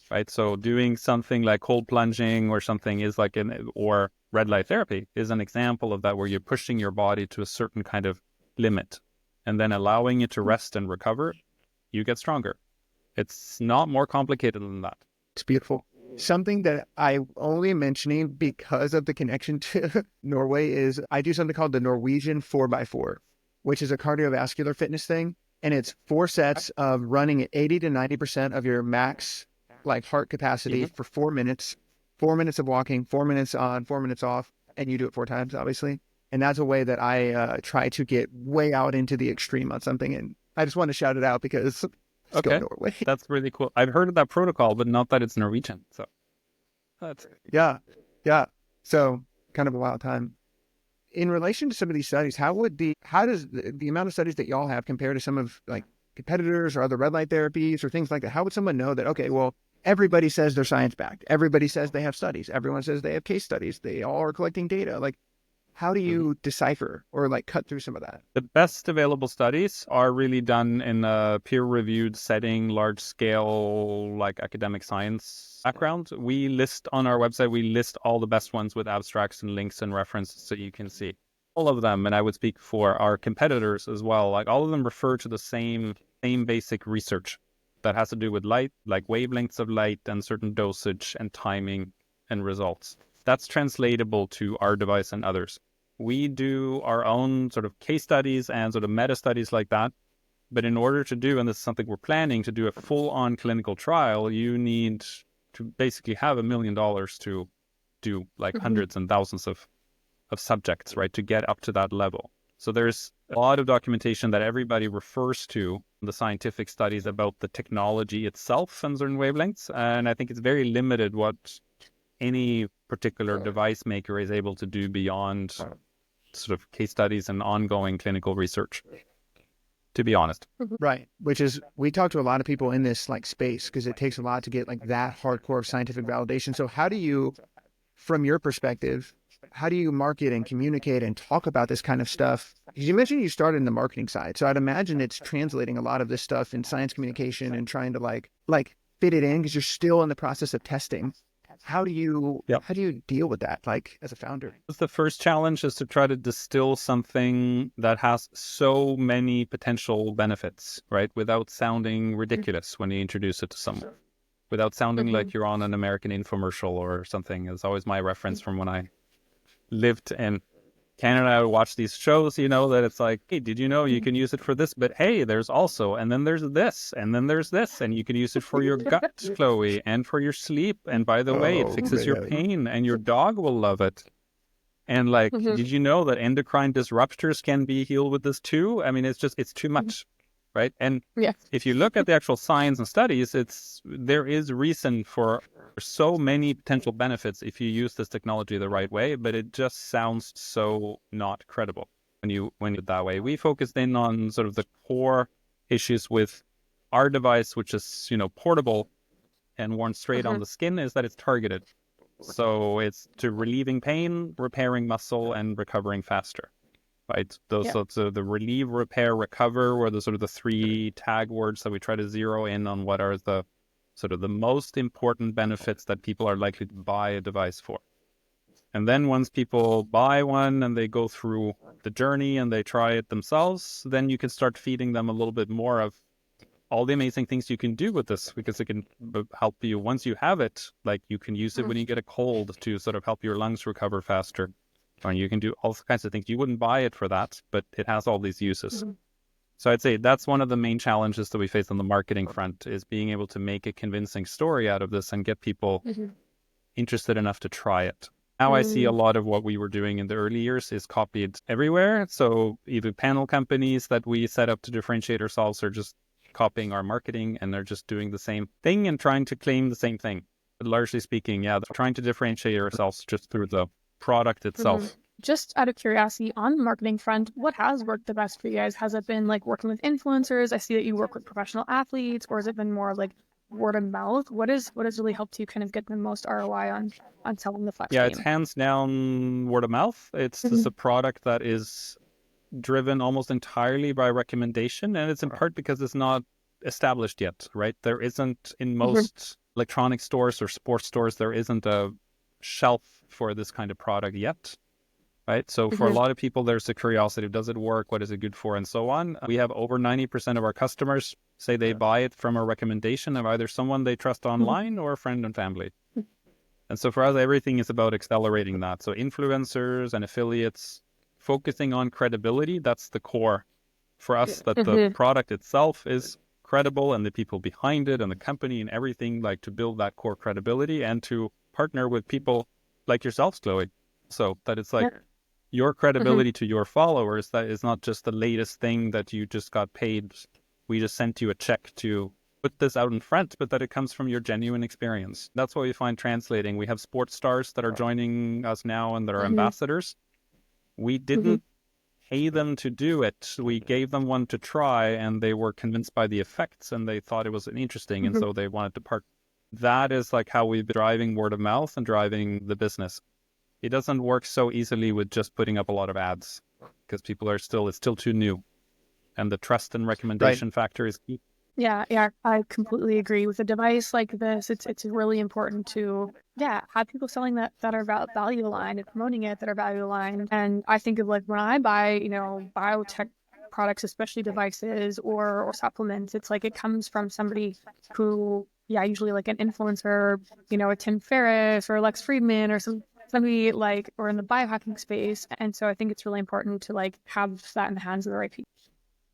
right? So doing something like cold plunging or something is like or red light therapy is an example of that, where you're pushing your body to a certain kind of limit and then allowing it to rest and recover, you get stronger. It's not more complicated than that.
It's beautiful. Something that I'm only mentioning because of the connection to Norway is I do something called the Norwegian 4x4, which is a cardiovascular fitness thing. And it's 4 sets of running at 80 to 90% of your max like heart capacity for 4 minutes, 4 minutes of walking, 4 minutes on, 4 minutes off. And you do it 4 times, obviously. And that's a way that I try to get way out into the extreme on something. And I just want to shout it out because
okay,
Norway.
That's really cool. I've heard of that protocol, but not that it's Norwegian. So that's
yeah. So kind of a wild time. In relation to some of these studies, how does the amount of studies that y'all have compare to some of like competitors or other red light therapies or things like that? How would someone know that, okay, well, everybody says they're science backed. Everybody says they have studies. Everyone says they have case studies. They all are collecting data. Like, how do you decipher or like cut through some of that?
The best available studies are really done in a peer-reviewed setting, large-scale, like academic science background. We list on our website, we list all the best ones with abstracts and links and references so you can see all of them. And I would speak for our competitors as well. Like all of them refer to the same basic research that has to do with light, like wavelengths of light and certain dosage and timing and results. That's translatable to our device and others. We do our own sort of case studies and sort of meta studies like that. But in order to do, and this is something we're planning to do, a full-on clinical trial, you need to basically have $1 million to do like hundreds and thousands of subjects, right, to get up to that level. So there's a lot of documentation that everybody refers to, the scientific studies about the technology itself and certain wavelengths. And I think it's very limited what any particular device maker is able to do beyond sort of case studies and ongoing clinical research, to be honest.
Right. Which is, we talk to a lot of people in this like space because it takes a lot to get like that hardcore of scientific validation. So how do you, from your perspective, how do you market and communicate and talk about this kind of stuff? Because you mentioned you started in the marketing side. So I'd imagine it's translating a lot of this stuff in science communication and trying to like fit it in because you're still in the process of testing. How do you
Yep.
how do you deal with that, like as a founder?
The first challenge is to try to distill something that has so many potential benefits, right? Without sounding ridiculous when you introduce it to someone, without sounding
Mm-hmm.
like you're on an American infomercial or something. It's always my reference from when I lived in Canada. I would watch these shows, that it's like, hey, did you know you can use it for this? But hey, there's also, and then there's this, and then there's this, and you can use it for your gut, Chloe, and for your sleep. And by the way, it
Oh
fixes your
man.
pain, and your dog will love it. And like,
Mm-hmm.
did you know that endocrine disruptors can be healed with this too? I mean, it's too much, right? And
Yeah.
if you look at the actual science and studies, there is reason for so many potential benefits if you use this technology the right way, but it just sounds so not credible when you do it that way. We focused in on sort of the core issues with our device, which is, portable and worn straight on
Mm-hmm.
the skin, is that it's targeted. So it's to relieving pain, repairing muscle, and recovering faster. Right? Those
Yeah.
sorts of the relieve, repair, recover were the sort of the three tag words that we try to zero in on what are the sort of the most important benefits that people are likely to buy a device for. And then once people buy one and they go through the journey and they try it themselves, then you can start feeding them a little bit more of all the amazing things you can do with this, because it can help you once you have it. Like you can use it when you get a cold to sort of help your lungs recover faster. And you can do all kinds of things. You wouldn't buy it for that, but it has all these uses.
Mm-hmm.
So I'd say that's one of the main challenges that we face on the marketing front, is being able to make a convincing story out of this and get people
Mm-hmm.
interested enough to try it. Now I see a lot of what we were doing in the early years is copied everywhere. So either panel companies that we set up to differentiate ourselves are just copying our marketing, and they're just doing the same thing and trying to claim the same thing. But largely speaking, yeah, they're trying to differentiate ourselves just through the product itself.
Mm-hmm. Just out of curiosity, on the marketing front, what has worked the best for you guys? Has it been like working with influencers? I see that you work with professional athletes, or has it been more like word of mouth? What has really helped you kind of get the most ROI on selling the Flexbeam?
Yeah, it's hands down word of mouth. It's just a product that is driven almost entirely by recommendation, and it's in part because it's not established yet, right? There isn't, in most electronic stores or sports stores, there isn't a shelf for this kind of product yet, right? So for a lot of people, there's a curiosity: does it work? What is it good for? And so on. We have over 90% of our customers say they buy it from a recommendation of either someone they trust online or a friend and family. And so for us, everything is about accelerating that. So influencers and affiliates, focusing on credibility, that's the core for us, that the product itself is credible and the people behind it and the company and everything, like to build that core credibility and to partner with people like yourselves, Chloe. So that it's like your credibility to your followers, that is not just the latest thing that you just got paid. We just sent you a check to put this out in front, but that it comes from your genuine experience. That's what we find translating. We have sports stars that are joining us now and that are ambassadors. We didn't pay them to do it. We gave them one to try, and they were convinced by the effects, and they thought it was interesting, and so they wanted to part. That is like how we've been driving word of mouth and driving the business. It doesn't work so easily with just putting up a lot of ads, because people are it's still too new. And the trust and recommendation factor is key.
Yeah, I completely agree. With a device like this, it's really important to have people selling that are value aligned and promoting it that are value aligned. And I think of like when I buy, biotech products, especially devices or supplements, it's like it comes from somebody who, usually like an influencer, a Tim Ferriss or Lex Friedman or somebody like, or in the biohacking space. And so I think it's really important to like have that in the hands of the right people.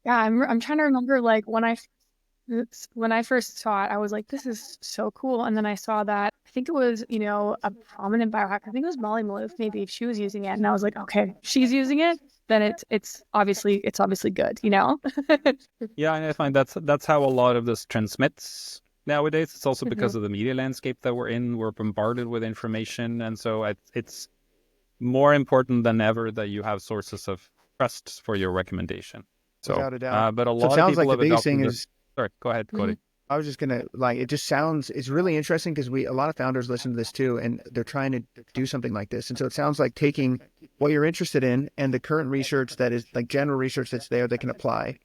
Yeah, I'm trying to remember like when I first saw it, I was like, this is so cool. And then I saw that, I think it was, a prominent biohacker. I think it was Molly Maloof, maybe, she was using it. And I was like, okay, she's using it, then it's obviously good,
Yeah, and I find that's how a lot of this transmits nowadays. It's also because of the media landscape that we're in. We're bombarded with information. And so it's more important than ever that you have sources of trust for your recommendation. So,
without a doubt.
But a
So it
lot of
sounds
people
like the
have
biggest
adopted
thing
this.
is,
Sorry, go ahead, Cody.
I was just gonna it just sounds, it's really interesting because a lot of founders listen to this too, and they're trying to do something like this. And so it sounds like taking what you're interested in and the current research that is like general research that's there, they can apply,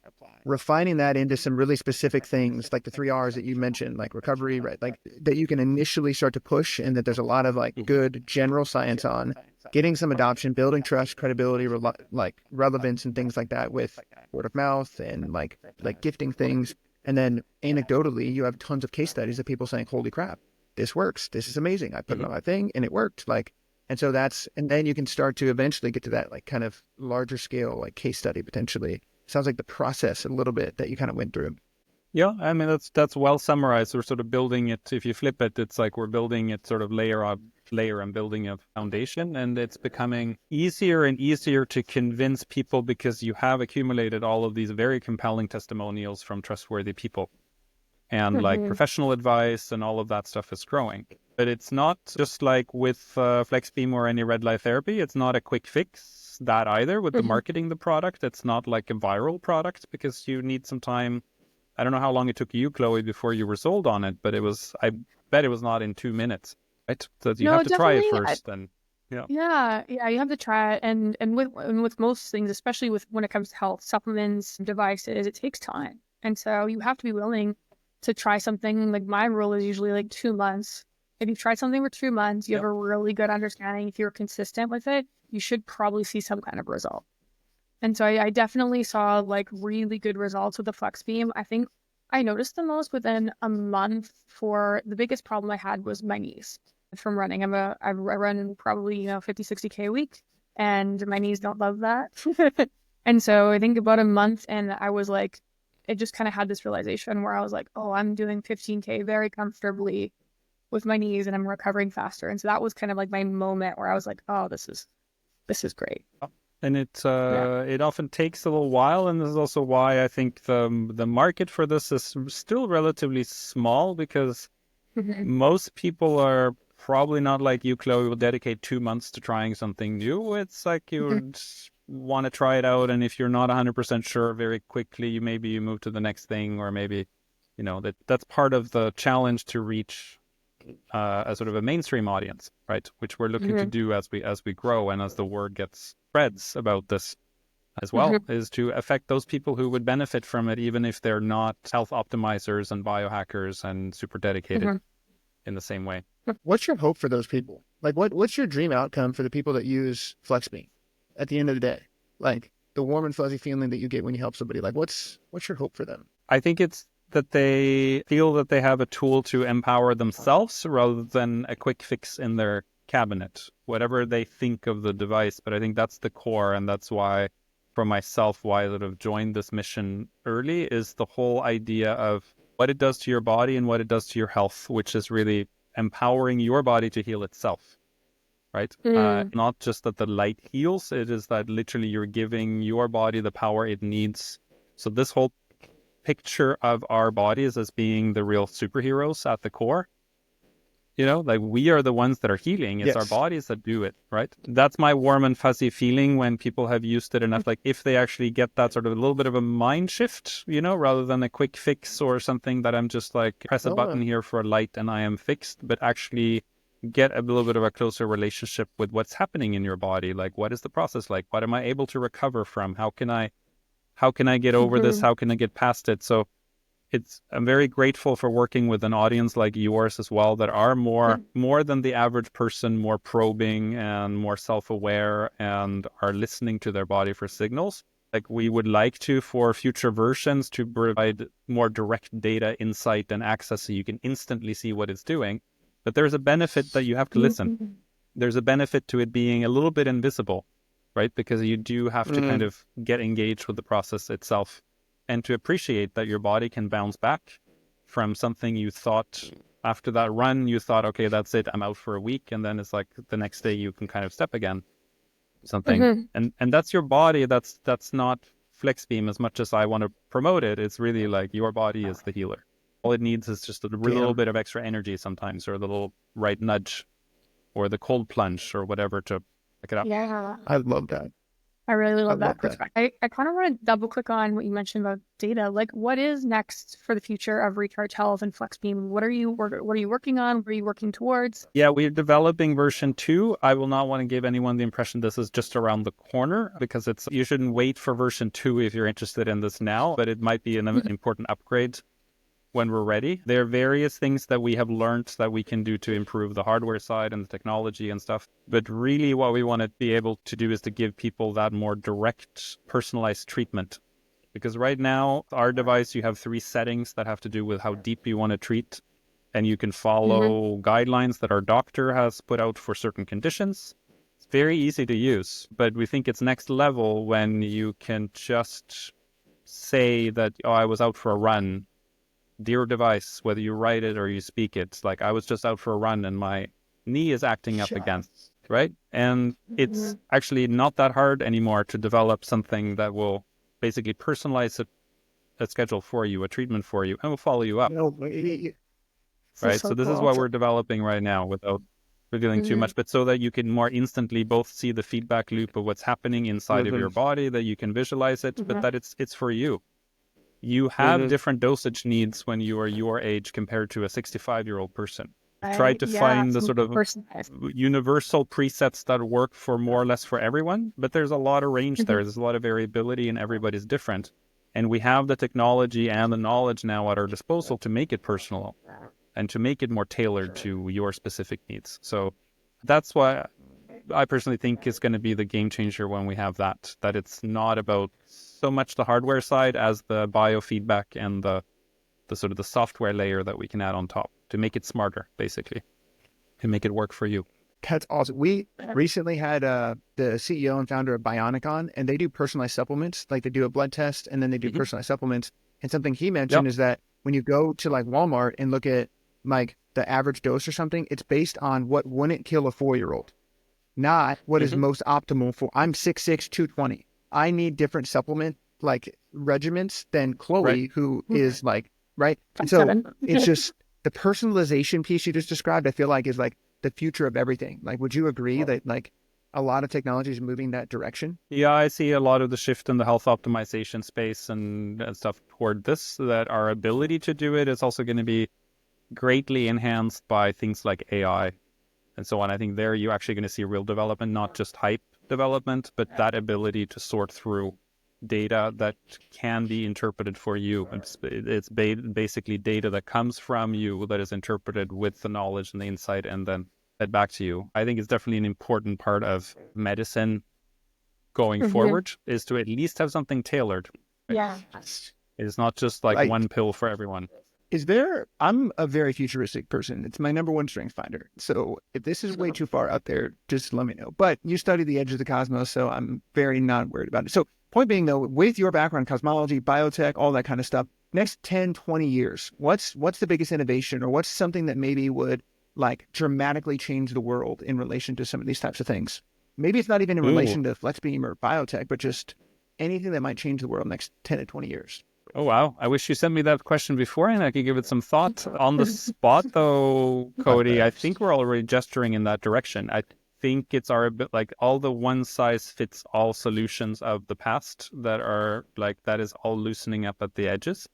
refining that into some really specific things, like the 3 R's that you mentioned, like recovery, right? Like that you can initially start to push, and that there's a lot of like good general science on getting some adoption, building trust, credibility, like relevance and things like that with word of mouth and like gifting things. And then anecdotally, you have tons of case studies of people saying, holy crap, this works. This is amazing. I put it on my thing and it worked. Like, and so and then you can start to eventually get to that like kind of larger scale, like case study potentially. Sounds like the process a little bit that you kind of went through.
Yeah, I mean, that's well summarized. We're sort of building it. If you flip it, it's like we're building it sort of layer on layer and building a foundation, and it's becoming easier and easier to convince people because you have accumulated all of these very compelling testimonials from trustworthy people, and like professional advice and all of that stuff is growing. But it's not just like with Flexbeam or any red light therapy. It's not a quick fix that either with the marketing the product. It's not like a viral product because you need some time. I don't know how long it took you, Chloe, before you were sold on it, but I bet it was not in 2 minutes, right? So you
No,
have to try it
definitely.
first, and yeah.
Yeah, you have to try it, and with most things, especially with when it comes to health supplements, devices, it takes time, and so you have to be willing to try something. Like my rule is usually like 2 months. If you've tried something for 2 months, you have a really good understanding. If you're consistent with it, you should probably see some kind of result. And so I definitely saw like really good results with the Flexbeam. I think I noticed the most within a month. For the biggest problem I had was my knees from running. I run probably 50, 60K a week, and my knees don't love that. And so I think about a month, and I was like, it just kind of had this realization where I was like, oh, I'm doing 15K very comfortably with my knees, and I'm recovering faster. And so that was kind of like my moment where I was like, oh, this is great.
And it often takes a little while, and this is also why I think the market for this is still relatively small, because most people are probably not like you, Chloe, will dedicate 2 months to trying something new. It's like you would want to try it out, and if you're not 100% sure very quickly, maybe you move to the next thing, or maybe, that's part of the challenge to reach a sort of a mainstream audience, right? Which we're looking to do as we grow and as the word spreads about this as well, is to affect those people who would benefit from it, even if they're not health optimizers and biohackers and super dedicated in the same way.
What's your hope for those people? Like, what's your dream outcome for the people that use Flexbeam at the end of the day? Like the warm and fuzzy feeling that you get when you help somebody. Like, what's your hope for them?
I think it's that they feel that they have a tool to empower themselves rather than a quick fix in their cabinet, whatever they think of the device. But I think that's the core, and that's why, for myself, why I sort of joined this mission early, is the whole idea of what it does to your body and what it does to your health, which is really empowering your body to heal itself, right? Not just that the light heals, it is that literally you're giving your body the power it needs. So this whole picture of our bodies as being the real superheroes at the core, like we are the ones that are healing. It's our bodies that do it, right? That's my warm and fuzzy feeling when people have used it enough. Like if they actually get that sort of a little bit of a mind shift, rather than a quick fix or something that I'm just like, press a button here for a light and I am fixed, but actually get a little bit of a closer relationship with what's happening in your body. Like, what is the process like? What am I able to recover from? How can I get over this? How can I get past it? So I'm very grateful for working with an audience like yours as well, that are more than the average person, more probing and more self-aware, and are listening to their body for signals. Like we would like to, for future versions, to provide more direct data insight and access so you can instantly see what it's doing. But there's a benefit that you have to listen. There's a benefit to it being a little bit invisible, right? Because you do have to kind of get engaged with the process itself, and to appreciate that your body can bounce back from something you thought after that run, you thought, okay, that's it, I'm out for a week. And then it's like the next day you can kind of step again, something. And that's your body. That's not Flexbeam as much as I want to promote it. It's really like your body is the healer. All it needs is just a little bit of extra energy sometimes, or a little right nudge, or the cold plunge or whatever to pick it up.
Yeah.
I love that.
I really
I
love that
love that.
perspective. I kind of want to double click on what you mentioned about data. Like, what is next for the future of Recharge Health and Flexbeam? What are you working on? What are you working towards?
Yeah, we're developing version 2. I will not want to give anyone the impression this is just around the corner, because you shouldn't wait for version 2 if you're interested in this now, but it might be an important upgrade when we're ready. There are various things that we have learned that we can do to improve the hardware side and the technology and stuff. But really what we want to be able to do is to give people that more direct, personalized treatment. Because right now, our device, you have 3 settings that have to do with how deep you want to treat. And you can follow guidelines that our doctor has put out for certain conditions. It's very easy to use, but we think it's next level when you can just say that, oh, I was out for a run. Dear device, whether you write it or you speak it, like, I was just out for a run and my knee is acting up again, right? And it's actually not that hard anymore to develop something that will basically personalize a schedule for you, a treatment for you, and will follow you up, right? So this is what we're developing right now without revealing too much, but so that you can more instantly both see the feedback loop of what's happening inside of your body, that you can visualize it, but that it's for you. You have different dosage needs when you are your age compared to a 65-year-old person. Try to find the sort of universal presets that work for more or less for everyone, but there's a lot of range there. There's a lot of variability and everybody's different. And we have the technology and the knowledge now at our disposal to make it personal and to make it more tailored to your specific needs. So that's why I personally think is going to be the game changer when we have that it's not about so much the hardware side as the biofeedback and the sort of the software layer that we can add on top to make it smarter, basically, to make it work for you.
That's awesome. We recently had the CEO and founder of Bionic on, and they do personalized supplements. Like, they do a blood test and then they do personalized supplements. And something he mentioned is that when you go to like Walmart and look at like the average dose or something, it's based on what wouldn't kill a 4-year-old, not what is most optimal for. I'm 6'6", 220. I need different supplement like regimens than Chloe, who is like, right. And so it's just the personalization piece you just described, I feel like, is like the future of everything. Like, would you agree that like a lot of technology is moving that direction?
Yeah, I see a lot of the shift in the health optimization space and stuff toward this, that our ability to do it is also going to be greatly enhanced by things like AI and so on. I think there you're actually going to see real development, not just hype development, but that ability to sort through data that can be interpreted for you. It's basically data that comes from you that is interpreted with the knowledge and the insight and then fed back to you. I think it's definitely an important part of medicine going forward, is to at least have something tailored. Right?
Yeah.
It's not just like one pill for everyone.
I'm a very futuristic person. It's my number one strength finder. So if this is way too far out there, just let me know. But you study the edge of the cosmos, so I'm very not worried about it. So point being, though, with your background, cosmology, biotech, all that kind of stuff, next 10, 20 years, what's the biggest innovation, or what's something that maybe would like dramatically change the world in relation to some of these types of things? Maybe it's not even in relation to Flexbeam or biotech, but just anything that might change the world next 10 to 20 years.
Oh, wow. I wish you sent me that question before and I could give it some thought. On the spot, though, Cody, I think we're already gesturing in that direction. I think it's our bit like all the one-size-fits-all solutions of the past that are like, that is all loosening up at the edges.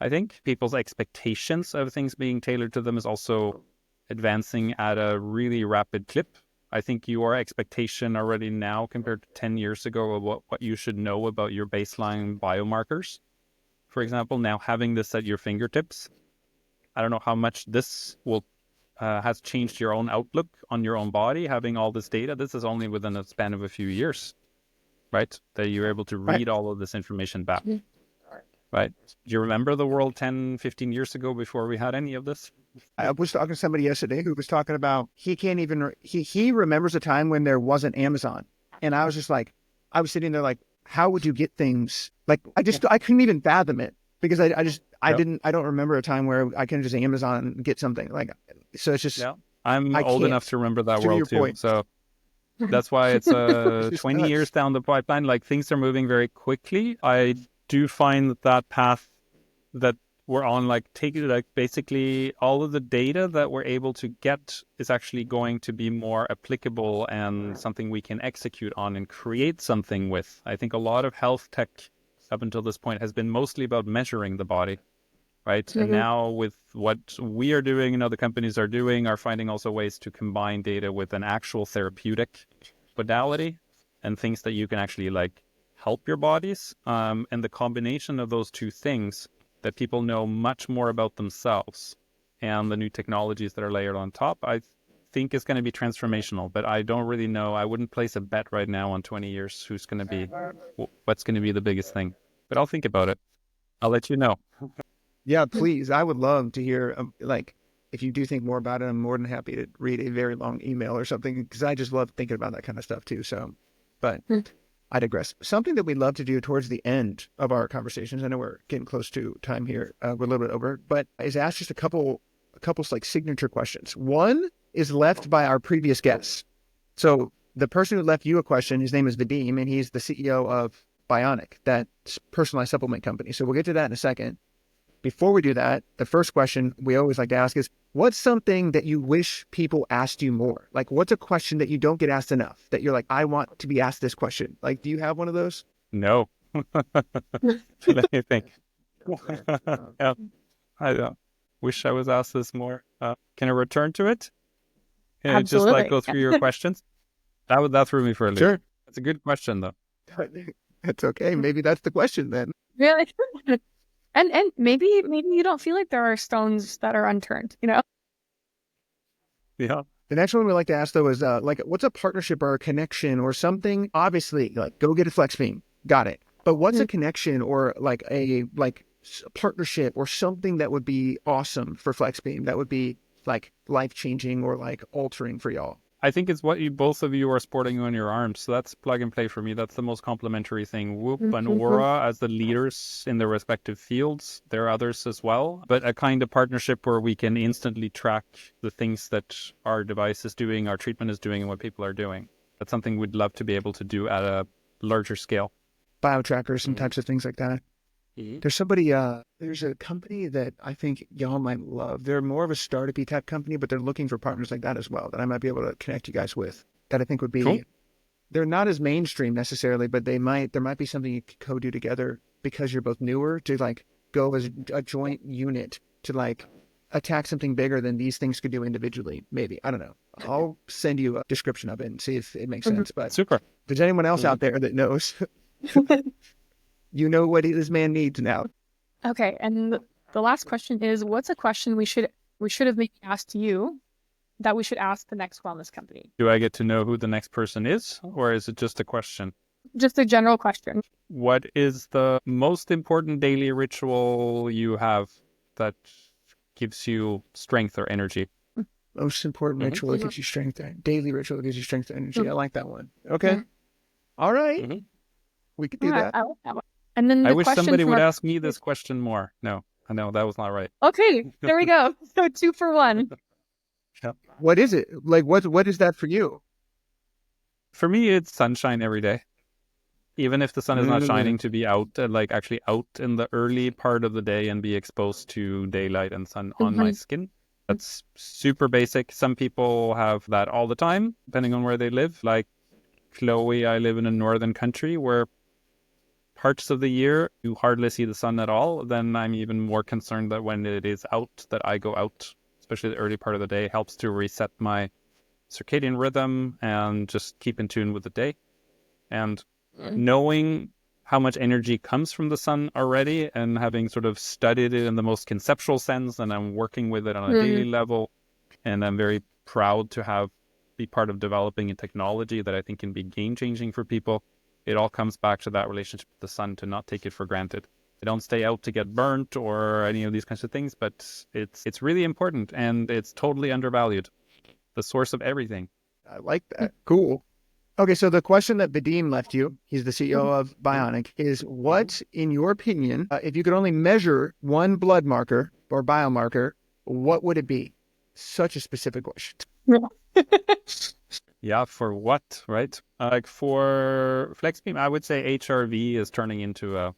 I think people's expectations of things being tailored to them is also advancing at a really rapid clip. I think your expectation already now compared to 10 years ago of what you should know about your baseline biomarkers, for example, now having this at your fingertips, I don't know how much this will has changed your own outlook on your own body, having all this data. This is only within a span of a few years, right? That you're able to read all of this information back, right? Do you remember the world 10, 15 years ago before we had any of this?
I was talking to somebody yesterday who was talking about he remembers a time when there wasn't Amazon. And I was just like, I was sitting there like, how would you get things? Like, I couldn't even fathom it because I don't remember a time where I can just Amazon and get something like, so it's just,
I'm old enough to remember that world too. Point. So that's why it's 20 years down the pipeline. Like, things are moving very quickly. I do find that path that we're on like taking like basically all of the data that we're able to get is actually going to be more applicable and something we can execute on and create something with. I think a lot of health tech up until this point has been mostly about measuring the body, right? And now with what we are doing and other companies are doing, are finding also ways to combine data with an actual therapeutic modality and things that you can actually like help your bodies. And the combination of those two things, that people know much more about themselves and the new technologies that are layered on top, I think is going to be transformational. But I don't really know. I wouldn't place a bet right now on 20 years what's going to be the biggest thing. But I'll think about it. I'll let you know.
Yeah, please. I would love to hear, like, if you do think more about it, I'm more than happy to read a very long email or something, because I just love thinking about that kind of stuff too. So, but I digress. Something that we'd love to do towards the end of our conversations, I know we're getting close to time here, we're a little bit over, but is ask just a couple like signature questions. One is left by our previous guests. So the person who left you a question, his name is Vadim, and he's the CEO of Bionic, that personalized supplement company. So we'll get to that in a second. Before we do that, the first question we always like to ask is, what's something that you wish people asked you more? Like, what's a question that you don't get asked enough that you're like, I want to be asked this question? Like, do you have one of those?
No. Let me think. Yeah, I wish I was asked this more. Can I return to it? Can I just like go through your questions? That threw me for a loop.
Sure.
It's a good question though.
That's okay. Maybe that's the question then.
Really? And maybe you don't feel like there are stones that are unturned, you know?
Yeah.
The next one we like to ask though is like, what's a partnership or a connection or something? Obviously, like, go get a Flexbeam. Got it. But what's a connection or like a partnership or something that would be awesome for Flexbeam, that would be like life-changing or like altering for y'all?
I think it's what both of you are sporting on your arms. So that's plug and play for me. That's the most complementary thing. Whoop and Aura as the leaders in their respective fields. There are others as well. But a kind of partnership where we can instantly track the things that our device is doing, our treatment is doing, and what people are doing. That's something we'd love to be able to do at a larger scale.
Biotrackers and types of things like that. There's somebody, there's a company that I think y'all might love. They're more of a startup-y type company, but they're looking for partners like that as well, that I might be able to connect you guys with, that I think would be, cool. They're not as mainstream necessarily, but there might be something you could co-do together because you're both newer, to like go as a joint unit to like attack something bigger than these things could do individually. Maybe. I don't know. I'll send you a description of it and see if it makes sense. But
super.
If there's anyone else out there that knows, you know what this man needs now.
Okay, and the last question is, what's a question we should have maybe asked you that we should ask the next wellness company?
Do I get to know who the next person is, or is it just a question?
Just a general question.
What is the most important daily ritual you have that gives you strength or energy?
Most important ritual that gives you strength. Daily ritual that gives you strength and energy. I like that one. Okay. All right. We could do that.
I like that one. And then
I wish somebody would ask me this question more. No, I know that was not right.
Okay, there we go. So 2 for 1.
Yep.
What is it? Like, what is that for you?
For me, it's sunshine every day. Even if the sun is not shining, to be out, like actually out in the early part of the day and be exposed to daylight and sun on my skin. That's super basic. Some people have that all the time, depending on where they live. Like Chloe, I live in a northern country where parts of the year you hardly see the sun at all. Then I'm even more concerned that when it is out, that I go out, especially the early part of the day, helps to reset my circadian rhythm and just keep in tune with the day. And knowing how much energy comes from the sun already, and having sort of studied it in the most conceptual sense, and I'm working with it on a daily level, and I'm very proud to be part of developing a technology that I think can be game-changing for people. It all comes back to that relationship with the sun, to not take it for granted. I don't stay out to get burnt or any of these kinds of things, but it's really important, and it's totally undervalued. The source of everything.
I like that. Cool. Okay, so the question that Vadim left you, he's the CEO of Bionic, is what, in your opinion, if you could only measure one blood marker or biomarker, what would it be? Such a specific question.
Yeah, for what, right? Like for Flexbeam, I would say HRV is turning into a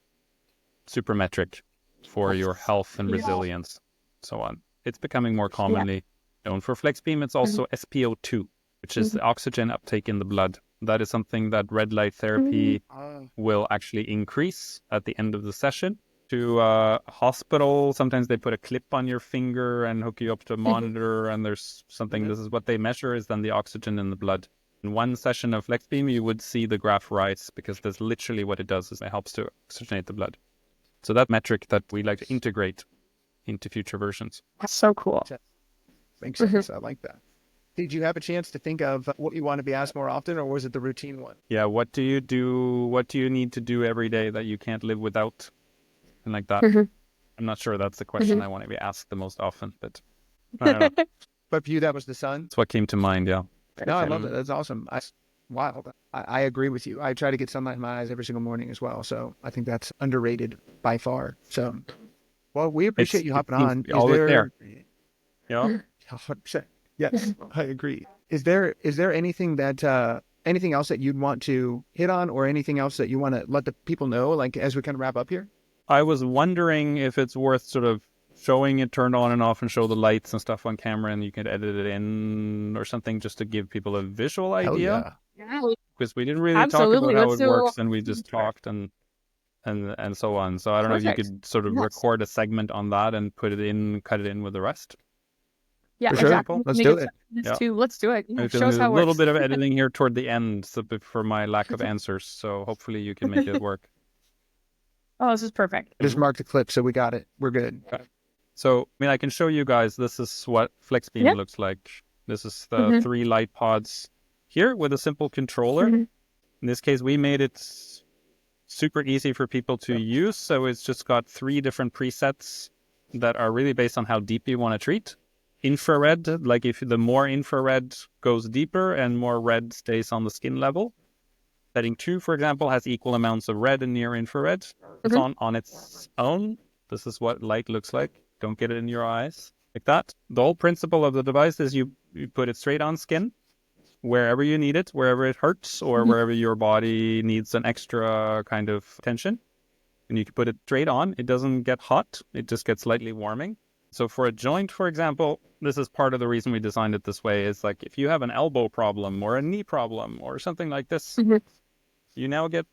super metric. for your health and resilience, so on. It's becoming more commonly known. For Flexbeam, it's also SpO2, which is the oxygen uptake in the blood. That is something that red light therapy will actually increase at the end of the session. To a hospital, sometimes they put a clip on your finger and hook you up to a monitor, and there's something, this is what they measure, is then the oxygen in the blood. In one session of Flexbeam, you would see the graph rise, because that's literally what it does, is it helps to oxygenate the blood. So that metric that we like to integrate into future versions.
That's so cool.
Makes sense. I like that. Did you have a chance to think of what you want to be asked more often, or was it the routine one?
Yeah, what do you do? What do you need to do every day that you can't live without? And like that. I'm not sure that's the question I want to be asked the most often, but I don't know.
But for you, that was the sun?
That's what came to mind, yeah.
No, I love it. That's awesome. Wow. I agree with you. I try to get sunlight in my eyes every single morning as well. So I think that's underrated by far. So, well, we appreciate you hopping on.
Is there? Yeah.
100%. Yes, I agree. Is there anything that anything else that you'd want to hit on, or anything else that you want to let the people know, like as we kind of wrap up here?
I was wondering if it's worth sort of showing it turned on and off and show the lights and stuff on camera, and you can edit it in or something, just to give people a visual idea.
Yeah.
Because we didn't really talk about how it works, and we just talked and so on. So I don't know if you could sort of record a segment on that and cut it in with the rest.
Yeah,
sure.
exactly.
Let's do it.
Let's do it.
Yeah,
show us how it
a little
works.
bit of editing here toward the end, so for my lack of answers. So hopefully you can make it work.
Oh, this is perfect.
Just mark the clip, so we got it. We're good.
Okay. So, I mean, I can show you guys, this is what Flexbeam looks like. This is the 3 light pods here with a simple controller. In this case, we made it super easy for people to use. So it's just got 3 different presets that are really based on how deep you want to treat. Infrared, like if the more infrared goes deeper and more red stays on the skin level. Setting 2, for example, has equal amounts of red and near infrared. It's on its own. This is what light looks like. Don't get it in your eyes like that. The whole principle of the device is you put it straight on skin, wherever you need it, wherever it hurts, or wherever your body needs an extra kind of tension. And you can put it straight on. It doesn't get hot. It just gets slightly warming. So for a joint, for example, this is part of the reason we designed it this way, is like if you have an elbow problem or a knee problem or something like this, you now get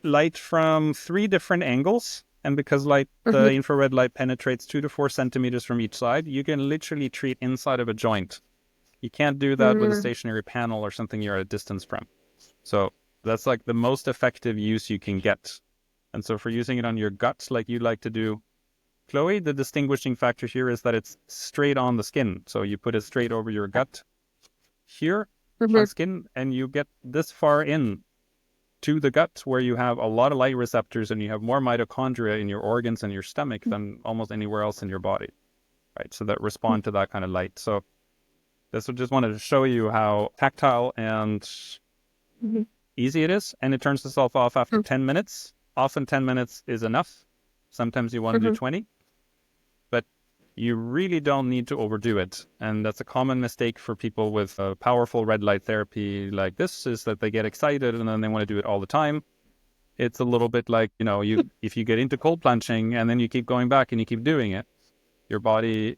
light from 3 different angles. And because the infrared light penetrates 2 to 4 centimeters from each side, you can literally treat inside of a joint. You can't do that with a stationary panel or something you're at a distance from. So that's like the most effective use you can get. And so for using it on your gut, like you like to do, Chloe, the distinguishing factor here is that it's straight on the skin. So you put it straight over your gut here on skin, and you get this far in to the gut, where you have a lot of light receptors and you have more mitochondria in your organs and your stomach than almost anywhere else in your body, right? So that respond to that kind of light. So this just wanted to show you how tactile and easy it is. And it turns itself off after 10 minutes. Often 10 minutes is enough. Sometimes you want to do 20. But you really don't need to overdo it. And that's a common mistake for people with powerful red light therapy like this, is that they get excited and then they want to do it all the time. It's a little bit like, if you get into cold plunging and then you keep going back and you keep doing it, your body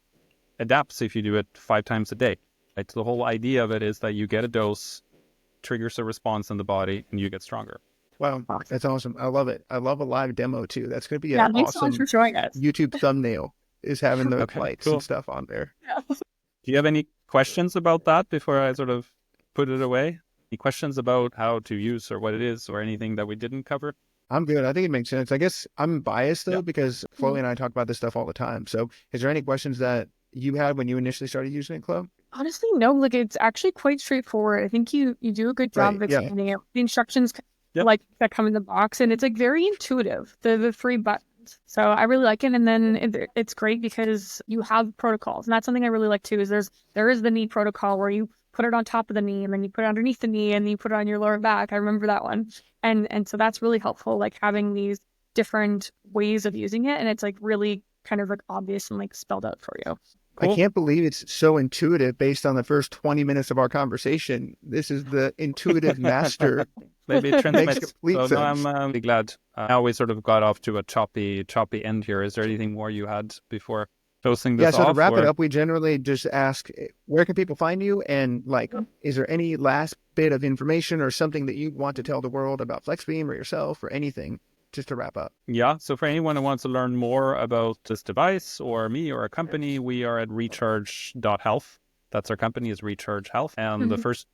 adapts if you do it 5 times a day. Right? So the whole idea of it is that you get a dose, triggers a response in the body, and you get stronger.
Wow, that's awesome. I love it. I love a live demo too. That's going to be
an
awesome
so much for showing us.
YouTube thumbnail, is having the lights
cool.
and stuff on there.
Do you have any questions about that before I sort of put it away? Any questions about how to use or what it is or anything that we didn't cover?
I'm good. I think it makes sense. I guess I'm biased though, because Chloe and I talk about this stuff all the time. So is there any questions that you had when you initially started using it, Chloe?
Honestly, no. Like, it's actually quite straightforward. I think you do a good job of explaining it. The instructions like that come in the box, and it's like very intuitive. The 3 buttons. So I really like it. And then it's great because you have protocols, and that's something I really like too. Is there is the knee protocol where you put it on top of the knee, and then you put it underneath the knee, and then you put it on your lower back. I remember that one, and so that's really helpful. Like having these different ways of using it, and it's like really kind of like obvious and like spelled out for you.
I
Cool.
can't believe it's so intuitive based on the first 20 minutes of our conversation. This is the intuitive master.
Maybe it
Makes
transmits.
complete
So no, I'm
sense.
really glad. Now we sort of got off to a choppy end here. Is there anything more you had before closing
Yeah,
this
so to
off?
wrap it
Or
up, we generally just ask, where can people find you? And like, is there any last bit of information or something that you want to tell the world about Flexbeam or yourself or anything, just to wrap up?
yeah, so for anyone who wants to learn more about this device or me or our company, we are at recharge.health. That's our company, is Recharge Health. And the first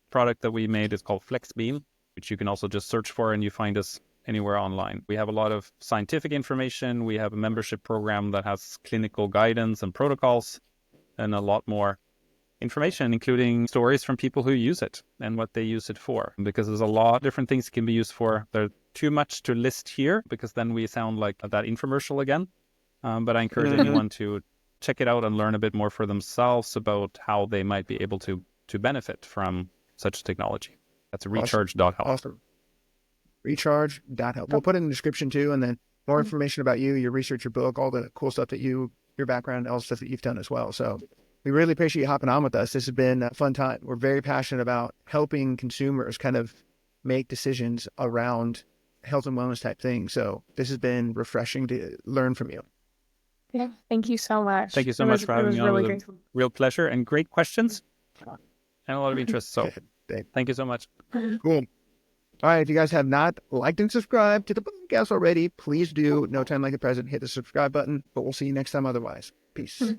product that we made is called Flexbeam, which you can also just search for and you find us anywhere online. We have a lot of scientific information. We have a membership program that has clinical guidance and protocols and a lot more information, including stories from people who use it and what they use it for. Because there's a lot of different things it can be used for. There's too much to list here because then we sound like that infomercial again. But I encourage anyone to check it out and learn a bit more for themselves about how they might be able to benefit from such technology. That's recharge.health.
Awesome. Recharge.health. We'll put it in the description too, and then more information about you, your research, your book, all the cool stuff that your background, all the stuff that you've done as well. So we really appreciate you hopping on with us. This has been a fun time. We're very passionate about helping consumers kind of make decisions around health and wellness type things. So this has been refreshing to learn from you.
Yeah, thank you so much.
Thank you so much for having me on.
Really
It
great.
was a real pleasure and great questions and a lot of interest. So thank you so much.
Cool. All right, if you guys have not liked and subscribed to the podcast already, please do. No time like the present. Hit the subscribe button, but we'll see you next time otherwise. Peace.